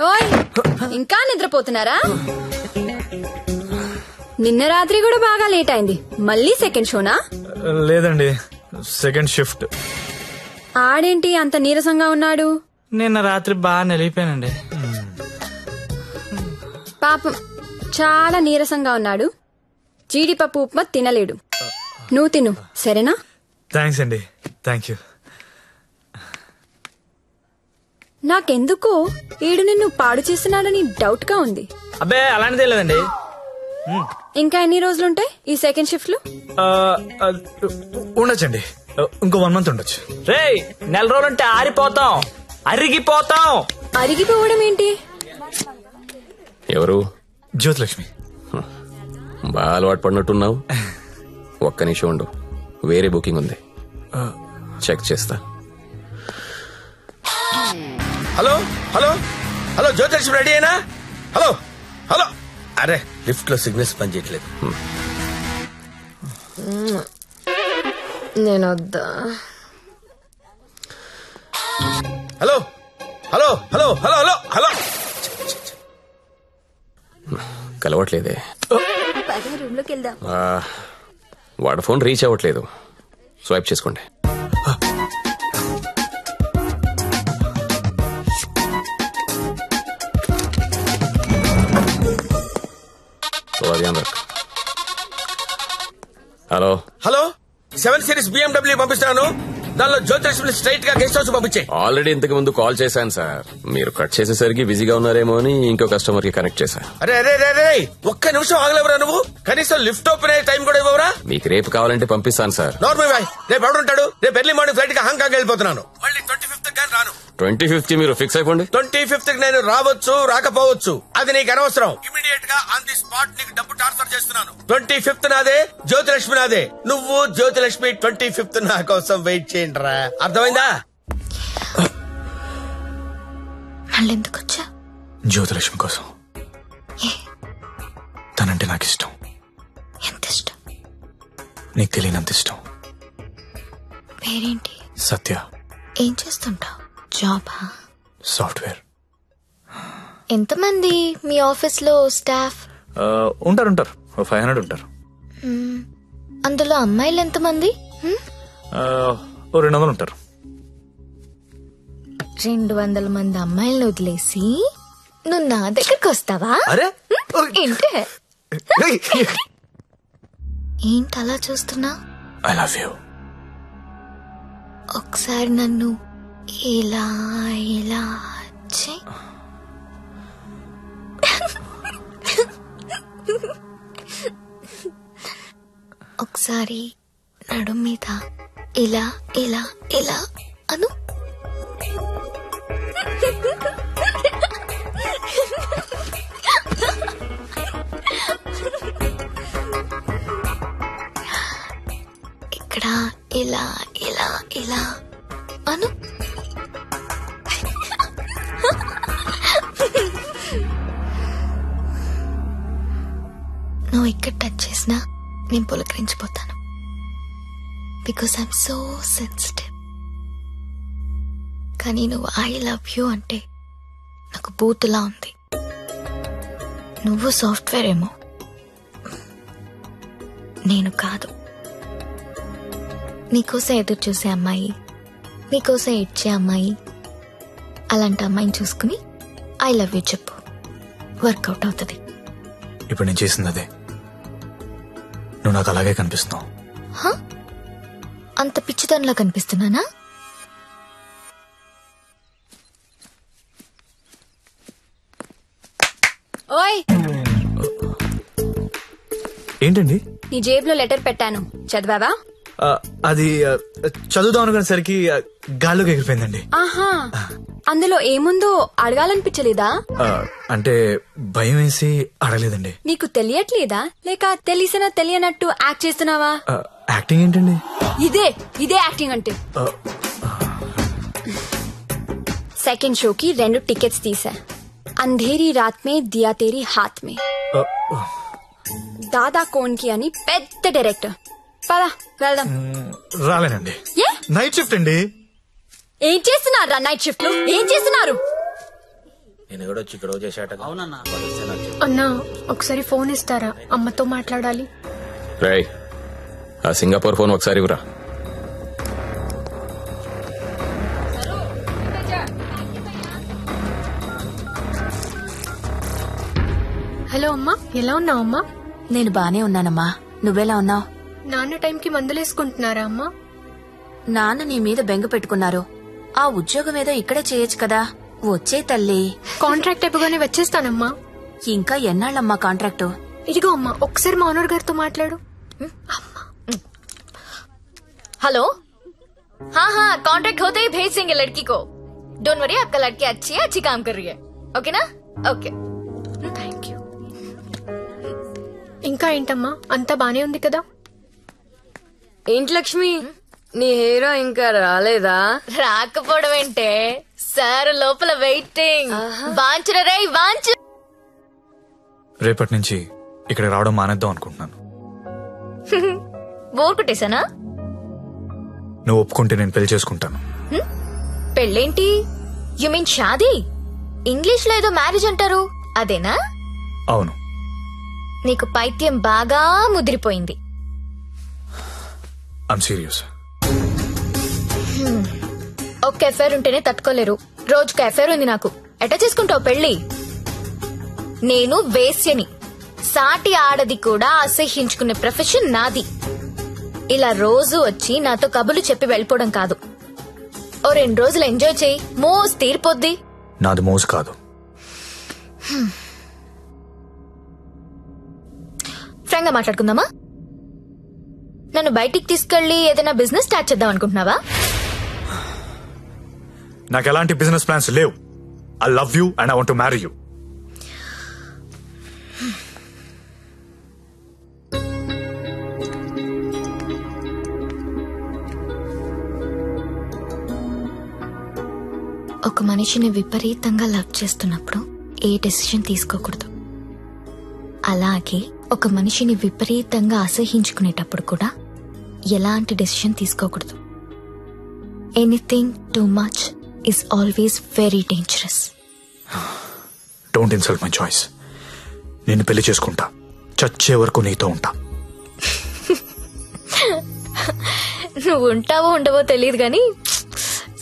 ఓయ్ ఇంకా నిద్రపోతున్నారా? నిన్న రాత్రి కూడా బాగా లేట్ అయింది. మళ్ళీ సెకండ్ షోనా? లేదండి, సెకండ్ షిఫ్ట్. ఆడేంటి అంత నీరసంగా ఉన్నాడు? నిన్న రాత్రి బాగా నలిగిపోయానండి. పాపం చాలా నీరసంగా ఉన్నాడు. జీడిపప్పు ఉప్మా తినలేడు. నువ్వు తిను సరేనా? థ్యాంక్స్ అండి. Thank you. నాకెందుకో ఈడు నిన్ను పాడు చేస్తున్నాడని డౌట్ గా ఉంది. అబ్బే అలాంటిదే లేదండి. ఇంకా ఎన్ని రోజులుంటాయి ఈ సెకండ్ షిఫ్ట్ లో? ఉండొచ్చండి, ఇంకో 1 month ఉండొచ్చు. రే, నెల రోజులంటే ఆరిపోతాం, అరిగిపోతాం. అరిగిపోవడం ఏంటి? ఎవరు? జ్యోతిలక్ష్మి. బాగా అలవాటు పడినట్టున్నావు. ఒక్క నిమిషం ఉండు, వేరే బుకింగ్ ఉంది, చెక్ చేస్తా. Hello hello hello, Jyothilakshmi ready అయినా? Hello hello. అరే, లిఫ్ట్ లో సిగ్నల్స్ పనిచేయట్లేదు. నేను వద్దా? Hello hello hello hello hello hello. కలవట్లేదే. రూమ్ లోకి వెళ్దాం. వాడి ఫోన్ రీచ్ అవ్వట్లేదు, స్వైప్ చేసుకోండి. హలో హలో, 7 Series BMW పంపిస్తున్నాను. దానిలో జ్యోతిలక్ష్మి స్ట్రైట్ గా గెస్ట్ హౌస్ పంపించే. ఆల్రెడీ ఇంతకు ముందు కాల్ చేశాను సార్. మీరు కట్ చేసేసరికి బిజీగా ఉన్నారేమో అని ఇంకో కస్టమర్ కి కనెక్ట్ చేశా. అరే అరే అరే, ఒక్క నిమిషం ఆగలేవరా నువ్వు? కనీసం లిఫ్ట్ ఓపెన్ అయ్యే టైం కూడా ఇవ్వరా? మీకు రేపు కావాలంటే పంపిస్తాను సార్. నార్మల్ బాయ్, రేపు ఎవడుంటాడు? రేపు ఎర్లీ మార్నింగ్ ఫ్లైట్ గా హాంకాంగ్ వెళ్ళిపోతున్నాను. మళ్ళీ 25th కానీ రాను. 25th మీరు ఫిక్స్ అయిపోండి. 25th నేను రావచ్చు రాకపోవచ్చు, అది నీకు అనవసరం. ఇమీడియట్ గా ఆన్ ది స్పాట్ నీకు డబ్బు ట్రాన్స్ఫర్ చేస్తున్నాను. 25th నాదే, జ్యోతిలక్ష్మి నాదే. నువ్వు జ్యోతిలక్ష్మి 25th నా కోసం వెయిట్ చేయండి రా. అర్థమైందా? వాళ్ళెందుకు వచ్చా? జ్యోతిలక్ష్మి కోసం. తనంటే నాకు ఇష్టం. ఎంత ఇష్టం? నీకు తెలియనంత ఇష్టం. పేరేంటి? సత్య. ఏం చేస్తుంటావు? జాబా? సాఫ్ట్వేర్. ఎంతమంది మీ ఆఫీస్ లో స్టాఫ్? ఉంటారు 500 ఉంటారు. అందులో అమ్మాయిలు ఎంతమంది? 200 ఉంటారు. 200 మంది అమ్మాయిలను వదిలేసి నువ్వు నా దగ్గరకు వస్తావా? అరే ఏంటి ఏంటి అలా చూస్తున్నా? I love you. ఒకసారి నన్ను ఇలా ఇలా చెయ్. ఒకసారి నడుం మీద ఇలా ఇలా ఇలా అను. ఇక్కడ ఇలా ఇలా ఇలా అను. నువ్వు ఇక్కడ టచ్ చేసినా నేను పులకరించిపోతాను. Because I'm so sensitive. కానీ నువ్వు ఐ లవ్ యూ అంటే నాకు బూతులా ఉంది. నువ్వు సాఫ్ట్వేర్ ఏమో, నేను కాదు. నీకోసం ఎదురు చూసే అమ్మాయి, నీకోసం ఇచ్చే అమ్మాయి, అలాంటి అమ్మాయిని చూసుకుని ఐ లవ్ యూ చెప్పు, వర్కౌట్ అవుతుంది. ఇప్పుడు నేను చేసింది అదే. నువ్వు నాకు అలాగే కనిపిస్తున్నావు. అంత పిచ్చితనంలా కనిపిస్తున్నానా? ఓయ్, ఏంటండి? నీ జేబులో లెటర్ పెట్టాను, చదివావా? అది చదువుదాం అనుకునేసరికి గాల్లోకి ఎగిరిపోయిందండి. ఆహా, అందులో ఏముందో అడగాలనిపించలేదా? అంటే భయం వేసి అడగలేదండి. నీకు తెలియట్లేదా, లేక తెలిసినా తెలియనట్టు యాక్ట్ చేస్తున్నావా? యాక్టింగ్ ఏంటండి? ఇదే యాక్టింగ్ అంటే. సెకండ్ షోకి 2 టికెట్స్ తీసా. అంధేరీ రాత్ మే దియా తేరీ హాత్ మే. దాదా కోన్కి అని పెద్ద డైరెక్టర్. పదా వెళ్దాం. రాలేనండి, నైట్ షిఫ్ట్ అండి. ఏం చేస్తున్నారా నైట్ షిఫ్ట్ లో? ఏం చేస్తున్నారు? నేను కూడా వచ్చి ఇక్కడ చేసేట. అవునన్నా. అన్నా ఒకసారి ఫోన్ ఇస్తారా, అమ్మతో మాట్లాడాలి. రేయ్, ఆ సింగపూర్ ఫోన్ ఒకసారి ఇవ్వరా. హలో అమ్మా, ఎలా ఉన్నావు అమ్మా? నేను బానే ఉన్నానమ్మా, నువ్వెలా ఉన్నావు? నాన్న టైంకి మందులేసుకుంటున్నారా అమ్మా? నాన్న నీ మీద బెంగ పెట్టుకున్నారు. ఆ ఉద్యోగం ఏదో ఇక్కడే చేయొచ్చు కదా. వచ్చే తల్లి. కాంట్రాక్ట్ అయిపోగానే వచ్చేస్తానమ్మా. ఇంకా ఎన్నాళ్ళమ్మా కాంట్రాక్టు? ఇదిగో అమ్మా, ఒకసారి మా ఓనర్ గారితో మాట్లాడు. हेलो, हाँ हाँ कॉन्ट्रैक्ट होते ही भेज देंगे लड़की को. डोंट वरी, आपका लड़की अच्छी काम कर रही है. ओके ना? Okay, thank you. ఇంకా ఏంటమ్మా, అంతా బానే ఉంది కదా? ఏంటి లక్ష్మి, నీ హీరో ఇంకా రాలేదా? రాకపోవడం ఏంటే సార్, లోపల వెయిటింగ్. వాంచురా రే వాంచు. రేపటి నుంచి ఇక్కడ రావడం మానేద్దాం అనుకుంటున్నాను. బోర్ కొట్టేశానా? నువ్వు ఒప్పుకుంటే నేను పెళ్లి చేసుకుంటాను. పెళ్ళేంటి? యు మీన్ షాదీ? ఇంగ్లీష్ లో ఏదో మ్యారేజ్ అంటారు, అదేనా? అవును. నీకు పైత్యం బాగా ముదిరిపోయింది. I'm serious. ఒక్క ఎఫైర్ ఉంటేనే తట్టుకోలేరు, రోజుకు ఎఫైర్ ఉంది నాకు. ఎట్లా చేసుకుంటావు పెళ్లి? నేను వేశ్యని, సాటి ఆడది కూడా అసహ్యించుకునే ప్రొఫెషన్ నాది. ఇలా రోజు వచ్చి నాతో కబులు చెప్పి వెళ్ళిపోవడం కాదు. ఓ 2 రోజులు ఎంజాయ్ చేయి, మోస్ తీరిపోద్ది. నాది మోజు కాదు. ఫ్రాంక్ గా మాట్లాడుకుందామా? నన్ను బయటికి తీసుకెళ్లి ఏదైనా బిజినెస్ స్టార్ట్ చేద్దాం అనుకుంటున్నావా? నాకు ఎలాంటి బిజినెస్ ప్లాన్స్ లేవు. I love you and I want to marry you. ఒక మనిషిని విపరీతంగా లవ్ చేస్తున్నప్పుడు ఏ డెసిషన్ తీసుకోకూడదు. అలాగే ఒక మనిషిని విపరీతంగా అసహించుకునేటప్పుడు కూడా ఎలాంటి డెసిషన్ తీసుకోకూడదు. Anything too much is always very dangerous. Don't insult my choice. నేను పెళ్లి చేసుకుంటా, చచ్చే వరకు నీతో ఉంటా. నువ్వు ఉంటావో ఉండవో తెలియదు గాని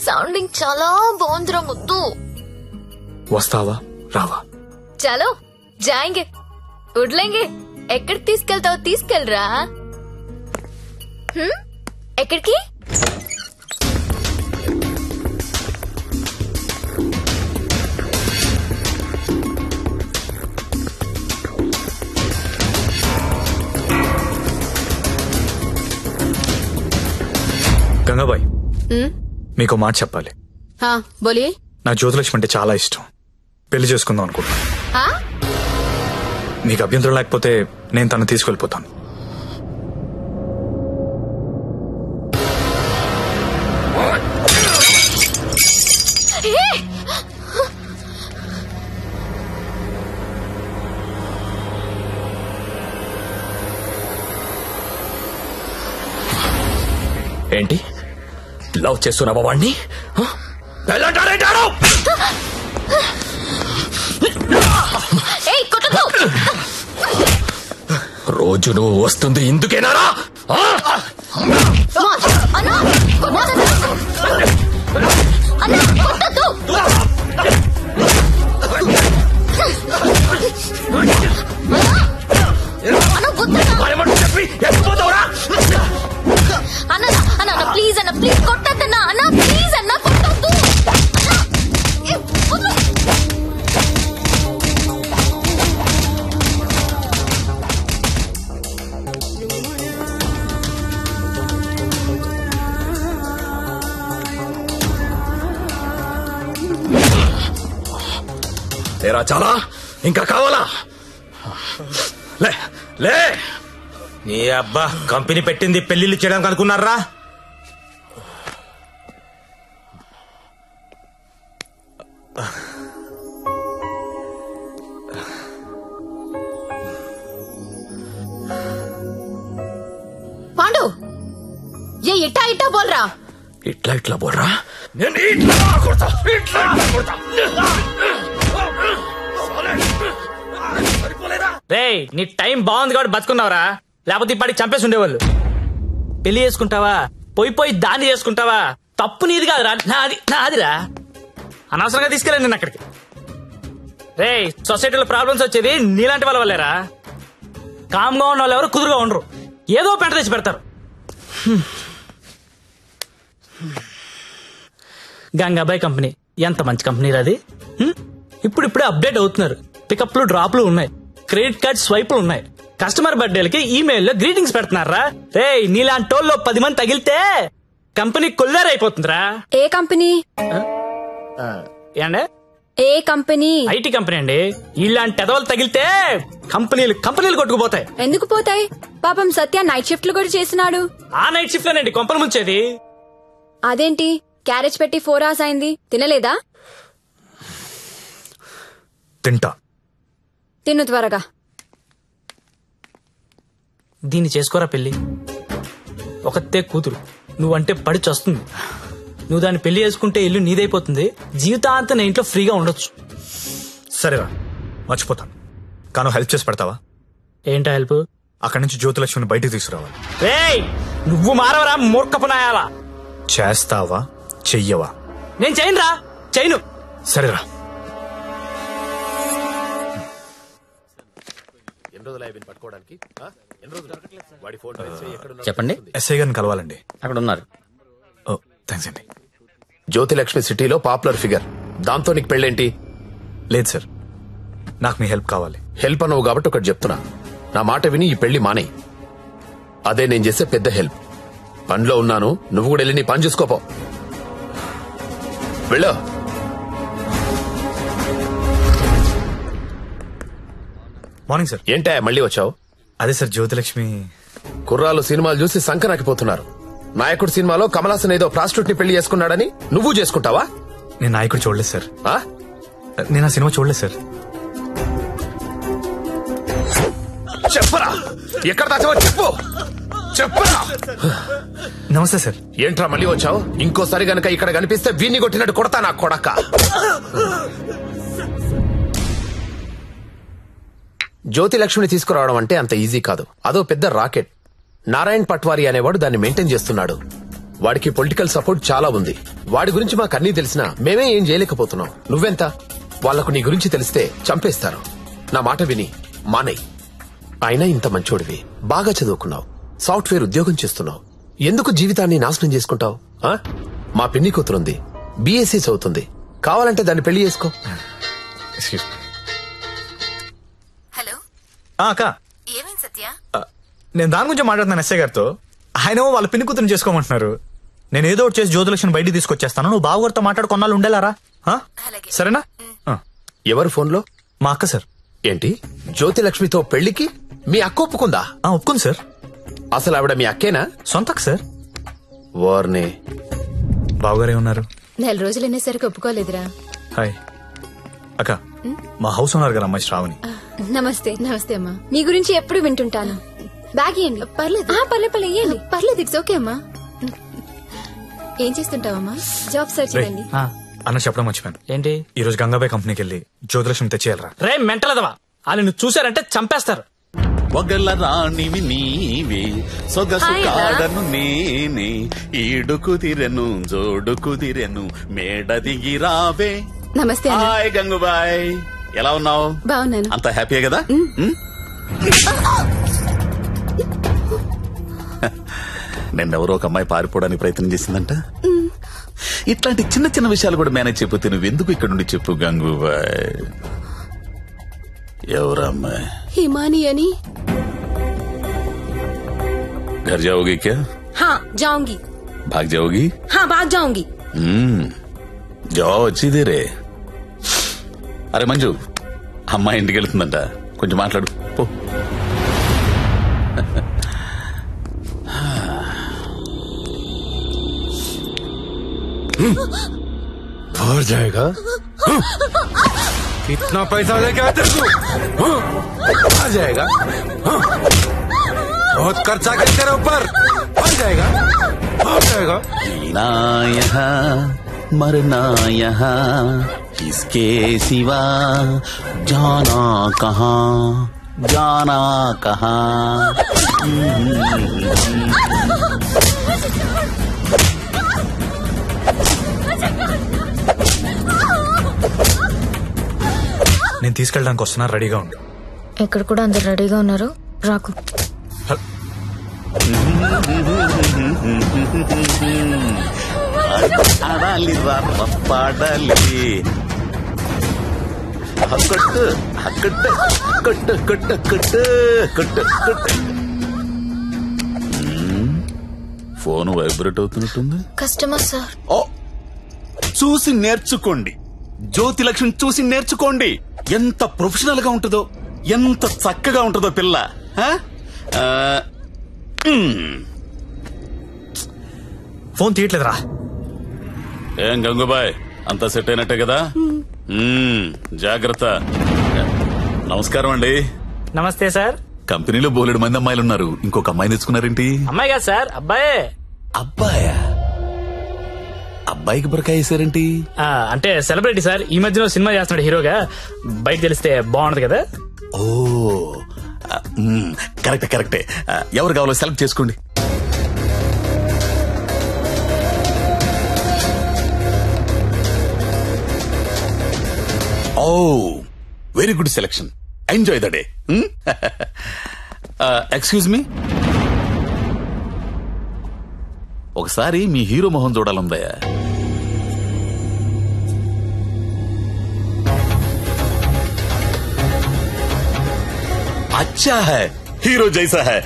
సౌండింగ్ చాలా బాగుందిరా ముద్దు. వస్తావా రావా? చలో జాయింగే, ఉడ్లేంగే. ఎక్కడికి తీసుకెళ్తావు తీసుకెళ్ళరా. ఎక్కడికి? గంగాబాయ్, మీకు మాట చెప్పాలి. బోలియే. నా జ్యోతిలక్ష్మి అంటే చాలా ఇష్టం. పెళ్లి చేసుకుందాం అనుకుంటున్నా. మీకు అభ్యంతరం లేకపోతే నేను తను తీసుకెళ్ళిపోతాను. ఏంటి లవ్ చేస్తున్నావా వాణ్ణి? రోజు నువ్వు వస్తుంది ఇందుకేనారా? చెప్పి ఎత్తిపోతావురా? అన్న ప్లీజ్ అన్న, ప్లీజ్ కొట్టద్దన్నా. అన్న ప్లీజ్ అన్న, కొట్టద్దు. తేరా చాలా ఇంకా కావాలా? లే లే. నీ అబ్బా కంపెనీ పెట్టింది పెళ్లిళ్ళు చేయడానికి అనుకున్నారా? పాండు, ఏ ఇట్టా ఇట్టా బోల్రా. ఇట్లా ఇట్లా బోర్రా. నేను ఇట్లా కొడతా, ఇట్లా కొడతా. రేయ్ నీ టైం బాగుంది కాబట్టి బతుకున్నావురా, లేకపోతే ఇప్పటికి చంపేసి ఉండేవాళ్ళు. పెళ్లి చేసుకుంటావా, పోయి దాన్ని చేసుకుంటావా, తప్పు నీది కాదురా, నాదిరా. అనవసరంగా తీసుకెళ్ళండి నేను అక్కడికి. రేయ్ సొసైటీలో ప్రాబ్లమ్స్ వచ్చేది నీలాంటి వాళ్ళ వల్లేరా. కామ్గా ఉన్న వాళ్ళు ఎవరు కుదురుగా ఉండరు, ఏదో పెంట తెచ్చి పెడతారు. గంగాబాయ్ కంపెనీ ఎంత మంచి కంపెనీ అది. ఇప్పుడిప్పుడే అప్డేట్ అవుతున్నారు. పికప్లు డ్రాప్లు ఉన్నాయి, క్రెడిట్ కార్డ్ స్వైపులు ఉన్నాయి, కస్టమర్ బర్త్డేలకి ఈమెయిల్లో గ్రీటింగ్స్ పెడుతున్నారా. రే నీలాంటి టోల్లో 10 మంది తగిలితే కంపెనీ కొల్లేరైపోతుందిరా. ఏ కంపెనీ? ఏండే ఏ కంపెనీ? ఐటీ కంపెనీ అండి. ఇలాంటి ఎదవలు తగిలితే కంపెనీలు కొట్టుకుపోతాయి. ఎందుకు పోతాయి? పాపం సత్య నైట్ షిఫ్ట్లు కూడా చేసినాడు. ఆ నైట్ షిఫ్ట్ లోనండి కొంపలు ముంచేది. అదేంటి క్యారేజ్ పెట్టి 4 hours అయింది, తినలేదా? తింటా. తిను త్వరగా. దీన్ని చేసుకోరా పెళ్లి. ఒకతే కూతురు, నువ్వంటే పడి చస్తుంది. నువ్వు దాన్ని పెళ్లి చేసుకుంటే ఇల్లు నీదైపోతుంది, జీవితాంతం నా ఇంట్లో ఫ్రీగా ఉండొచ్చు. సరేరా మర్చిపోతాను, కానీ హెల్ప్ చేసి పెడతావా? ఏంటా హెల్ప్? అక్కడి నుంచి జ్యోతిలక్ష్మిని బయటికి తీసుకురావాలి. రేయ్ నువ్వు మారవరా మూర్ఖపు నాయాలా. చేస్తావా చెయ్యవా? నేను చేయనురా, చేయను. సరేరా. చెప్పండి. ఎస్ఐ గారిని కలవాలండి. అక్కడ ఉన్నారు. ఓ థ్యాంక్స్ అండి. జ్యోతిలక్ష్మి సిటీలో పాపులర్ ఫిగర్, దాంతో నీకు పెళ్ళేంటి? లేదు సార్, నాకు మీ హెల్ప్ కావాలి. హెల్ప్ అనవు కాబట్టి ఒకటి చెప్తున్నా, నా మాట విని ఈ పెళ్లి మానే. అదే నేను చేసే పెద్ద హెల్ప్. పనిలో ఉన్నాను, నువ్వు కూడా వెళ్ళి నీ పని చూసుకోపో. వెళ్ళు. Morning sir. ఏంటా మళ్ళీ వచ్చావు? అదే సార్ జ్యోతిలక్ష్మి. కుర్రాలు సినిమాలు చూసి సంకరాకిపోతున్నారు. నాయకుడు సినిమాలో కమల్ హాసన్ ఏదో ప్రాస్టిట్యూట్ ని పెళ్లి చేసుకున్నాడని నువ్వు చేసుకుంటావా? నేను నాయకుడు చూడలేదు సార్. ఆ? నేను ఆ సినిమా చూడలేదు సార్. చెప్పరా, ఎక్కడ దాచావో చెప్పు. చెప్పరా. నమస్తే సార్. ఏంట్రా మళ్ళీ వచ్చావు? ఇంకోసారి గనక ఇక్కడ కనిపిస్తే వీణ్ణి కొట్టినట్టు కొడతా నా కొడక. జ్యోతిలక్ష్మిని తీసుకురావడం అంటే అంత ఈజీ కాదు, అదో పెద్ద రాకెట్. నారాయణ్ పట్వారీ అనేవాడు దాన్ని మెయింటైన్ చేస్తున్నాడు. వాడికి పొలిటికల్ సపోర్ట్ చాలా ఉంది. వాడి గురించి మాకు అన్నీ తెలిసినా మేమే ఏం చేయలేకపోతున్నాం. నువ్వెంత? వాళ్లకు నీ గురించి తెలిస్తే చంపేస్తారు. నా మాట విని మానే. అయినా ఇంత మంచోడివి, బాగా చదువుకున్నావు, సాఫ్ట్వేర్ ఉద్యోగం చేస్తున్నావు, ఎందుకు జీవితాన్ని నాశనం చేసుకుంటావు? మా పిన్ని కూతురుంది, బీఎస్సీ చదువుతుంది, కావాలంటే దాన్ని పెళ్లి చేసుకో. హలో అక్క, ఏమైంది సత్య? నేను దాని గురించి మాట్లాడుతున్నాను ఎస్ఐ గారితో. ఆయన వాళ్ళ పిన్ని కూతురుని చేసుకోమంటున్నారు. నేను ఏదో ఒకటి చేసి జ్యోతిలక్ష్మిని బయటికి తీసుకొచ్చేస్తాను. నువ్వు బావగారితో మాట్లాడు, కొన్నాళ్ళు ఉండేలారా? సరేనా? ఎవరు ఫోన్లో? మా అక్క సార్. ఏంటి, జ్యోతిలక్ష్మితో పెళ్లికి మీ అక్క ఒప్పుకుందా? ఒప్పుకుంది సార్. అసలు ఆవిడ మీ అక్కేనా? సొంత అక్క సార్. వార్నే. బావగారే ఉన్నారు. 4 రోజులు అనేసరికి ఒప్పుకోలేదురా. హాయ్ అక్క, మా హౌస్ ఓనర్ గారు అమ్మాయి శ్రావణి. నమస్తే. నమస్తే అమ్మా. మీ గురించి ఎప్పుడు వింటుంటాను. బ్యాగ్ ఇవ్వండి. పర్లేదు పర్లేదు ఇవ్వండి. పర్లేదు, ఇట్స్ ఓకే అమ్మా. ఏం చేస్తుంటావమ్మా? జాబ్ సర్చ్ చేయండి. అన్న చెప్పడం మర్చిపోయాను. ఏంటి? ఈ రోజు గంగాబాయ్ కంపెనీకి వెళ్ళి జ్యోతిలక్ష్మి తెచ్చేయాలరా. రే మెంటలదవా, వాళ్ళు నువ్వు చూసారంటే చంపేస్తారు. ఒగల రాణివి నీవే, సొగసు కాడను నేనే, ఈడు కుదిరెను జోడు కుదిరెను, మేడ దిగి రావే. నమస్తే. హాయ్ గంగుబాయ్, ఎలా ఉన్నావు? బాగున్నాను. అంత హ్యాపీయే కదా? నిన్నెవరో ఒక అమ్మాయి పారిపోవడానికి ప్రయత్నం చేసిందంట. ఇట్లాంటి చిన్న చిన్న విషయాలు కూడా మేనేజ్ చెప్పితే నువ్వెందుకు ఇక్కడ నుండి చెప్పు గంగుబాయ్. ఎవరమ్మాయి? హిమాని అని. घर जाओगी क्या? हाँ जाऊंगी. भाग जाओगी? हाँ भाग जाऊंगी. जाओ, अच्छी देर है. అరే మంజు, అమ్మాయి ఇంటికి వెళ్తుందంట, కొంచెం మాట్లాడు పో. और जाएगा? कितना पैसा लेके आते तू? आ जाएगा? बहुत खर्चा कर तेरे ऊपर. आ जाएगा? आ जाएगा? जीना यहाँ मरना यहाँ, इसके सिवा जाना कहाँ. जाना कहाँ? నేను తీసుకెళ్ళడానికి వస్తున్నా, రెడీగా ఉండు. ఇక్కడ కూడా అందరు రెడీగా ఉన్నారు, రాకు. ఆడాలి పాడాలి కొట్టు కొట్టు కొట్టు కొట్టు కొట్టు కొట్టు కొట్టు. ఫోన్ వైబ్రేట్ అవుతున్నట్టుంది. Customer sir. ఓ, చూసి నేర్చుకోండి, జ్యోతి లక్ష్మి చూసి నేర్చుకోండి. ఎంత ప్రొఫెషనల్ గా ఉంటుందో, ఎంత చక్కగా ఉంటుందో పిల్ల. ఫోన్ తీయట్లేదురా. ఏం గంగుబాయ్, అంతా సెట్ అయినట్టే కదా? జాగ్రత్త. నమస్కారం అండి. నమస్తే సార్. కంపెనీలో బోలెడు మంది అమ్మాయిలు ఉన్నారు, ఇంకొక అమ్మాయిని తెచ్చుకున్నారేంటి? అమ్మాయి కాదు సార్, అబ్బాయే. అబ్బాయా? అబ్బాయికి బురకాయ వేసారేంటి? అంటే సెలబ్రిటీ సార్, ఈ మధ్యలో సినిమా చేస్తున్నాడు హీరోగా, బయట తెలిస్తే బాగుండదు కదా. ఓ కరెక్టే కరెక్టే. ఎవరు కావాలో సెలెక్ట్ చేసుకోండి. Oh very good selection. Enjoy the day. Excuse me, ఒకసారి మీ హీరో మొహం చూడాలందయ్యా. అచ్చా హై, హీరో జైసా హై.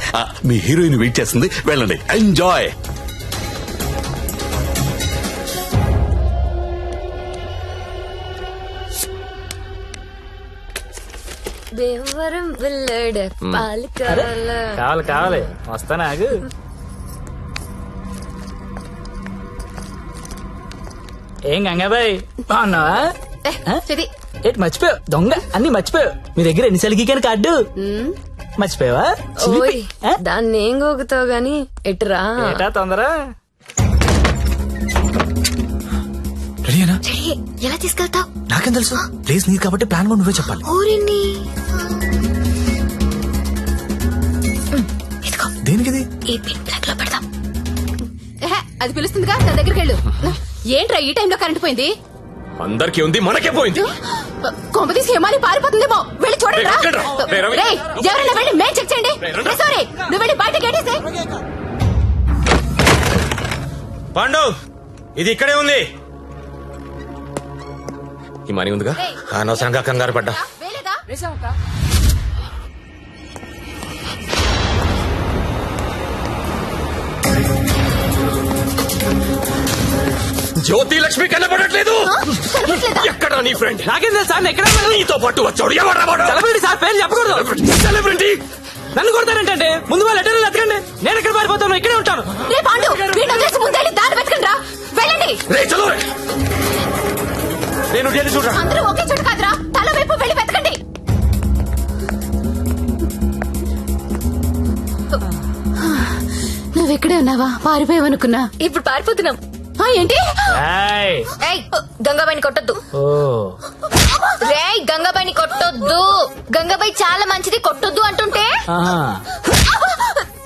మీ హీరోయిన్ వెయిట్ చేస్తుంది, వెళ్ళండి. ఎంజాయ్. కావాలి కావాలి, వస్తానా? ఆగు. ఏం గంగాబాయ్, బాగున్నావా? ఏంటి మర్చిపోయావు? దొంగ అన్ని మర్చిపోయావు. మీ దగ్గర ఎన్నిసార్లు గీకాను కార్డు మర్చిపోయావా? దాన్ని ఏం గోగుతావు గాని ఎటురా? ఏటా తొందర? రెడీనా? ఎలా తీసుకెళ్తావు? నాకేం తెలుసు, ప్లేస్ నీది కాబట్టి ప్లాన్ కూడా నువ్వే చెప్పాలి. దేనికిది? ఈ పిన్ ప్లగ్ లో పెడతాం. అది పిలుస్తుందిగా, నా దగ్గరికి వెళ్ళు. ఏంట్రా ఈ టైంలో కరెంట్ పోయింది? అందరికీ ఉంది, మనకే పోయింది. కొంపతీసి హిమాలి పారిపోతుందేమో, వెళ్ళి చూడండి. ఎవరైనా వెళ్ళి మేం చెక్ చేయండి. సారీ, నువ్వు వెళ్ళి బయట గేటేసే. పాండు, ఇది ఇక్కడే ఉంది. ఈ మనీ ఉందిగా, అనవసరంగా కంగారు పడ్డా. జ్యోతి లక్ష్మి కనబడట్లేదు. ఎక్కడ నీ ఫ్రెండ్? నాకేం తెలుసు సార్, ఎక్కడ నీతో పాటు వచ్చాడు. ఎవరు సెలబ్రిటీ సార్, పేరు చెప్పకూడదు. సెలబ్రిటీ నన్ను కొడతారంటే ముందు వాళ్ళు లెటర్లు ఎత్తకండి. నేను ఎక్కడ పారిపోతాను, ఇక్కడే ఉంటాను. నేను చూడరా. అందరూ ఒకే చోట కాదురా, తల వైపు వెళ్ళి వెతకండి. నువ్వెక్కడే ఉన్నావా? పారిపోయావనుకున్నా. ఇప్పుడు పారిపోతున్నాం. ఏంటి? గంగాబాయిని కొట్టొద్దు. రే గంగాబాయిని కొట్టొద్దు. గంగాబాయి చాలా మంచిది, కొట్టొద్దు అంటుంటే.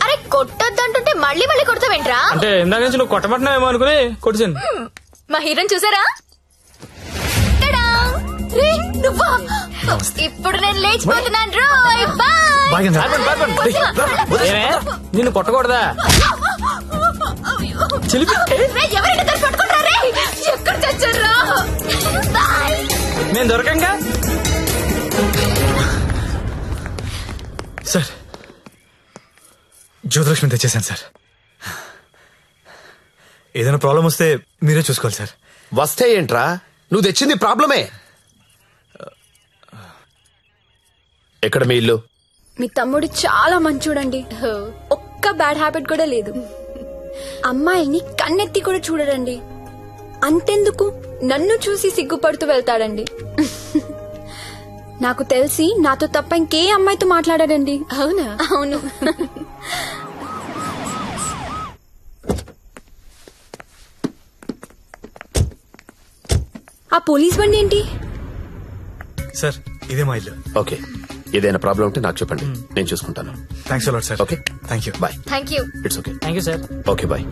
అరే కొట్టొద్దు అంటుంటే మళ్ళీ మళ్ళీ కొడతావేంట్రా? అంటే ఇందాక నుంచి నువ్వు కొట్టబట్టినావేమో అనుకుని కొట్టింది. మా హీరోని చూసారా? ఇప్పుడు నేను లేచిపోతున్నాను. నిన్ను కొట్టకూడదా? ఎక్కడ చచ్చారా? నేను దొరకంగా. సార్, జ్యోతిలక్ష్మి తెచ్చేసాను సార్. ఏదైనా ప్రాబ్లం వస్తే మీరే చూసుకోవాలి సార్. వస్తే ఏంట్రా, నువ్వు తెచ్చింది ప్రాబ్లమే. ఎక్కడ మీ ఇల్లు? మీ తమ్ముడు చాలా మంచోడండి, ఒక్క బ్యాడ్ హ్యాబిట్ కూడా లేదు. అమ్మాయిని కన్నెత్తి కూడా చూడడండి. అంతెందుకు నన్ను చూసి సిగ్గుపడుతూ వెళ్తాడండి. నాకు తెలిసి నాతో తప్ప ఇంకే అమ్మాయితో మాట్లాడాడండి. అవునా? అవును. ఆ పోలీస్ బండి ఏంటి? సార్, ఇదే మా ఇల్లు. ఓకే, ఏదైనా ప్రాబ్లం ఉంటే నాకు చెప్పండి, నేను చూసుకుంటాను. Thanks a lot sir. Okay, thank you. Bye. Thank you. It's okay. Thank you sir. Okay, bye.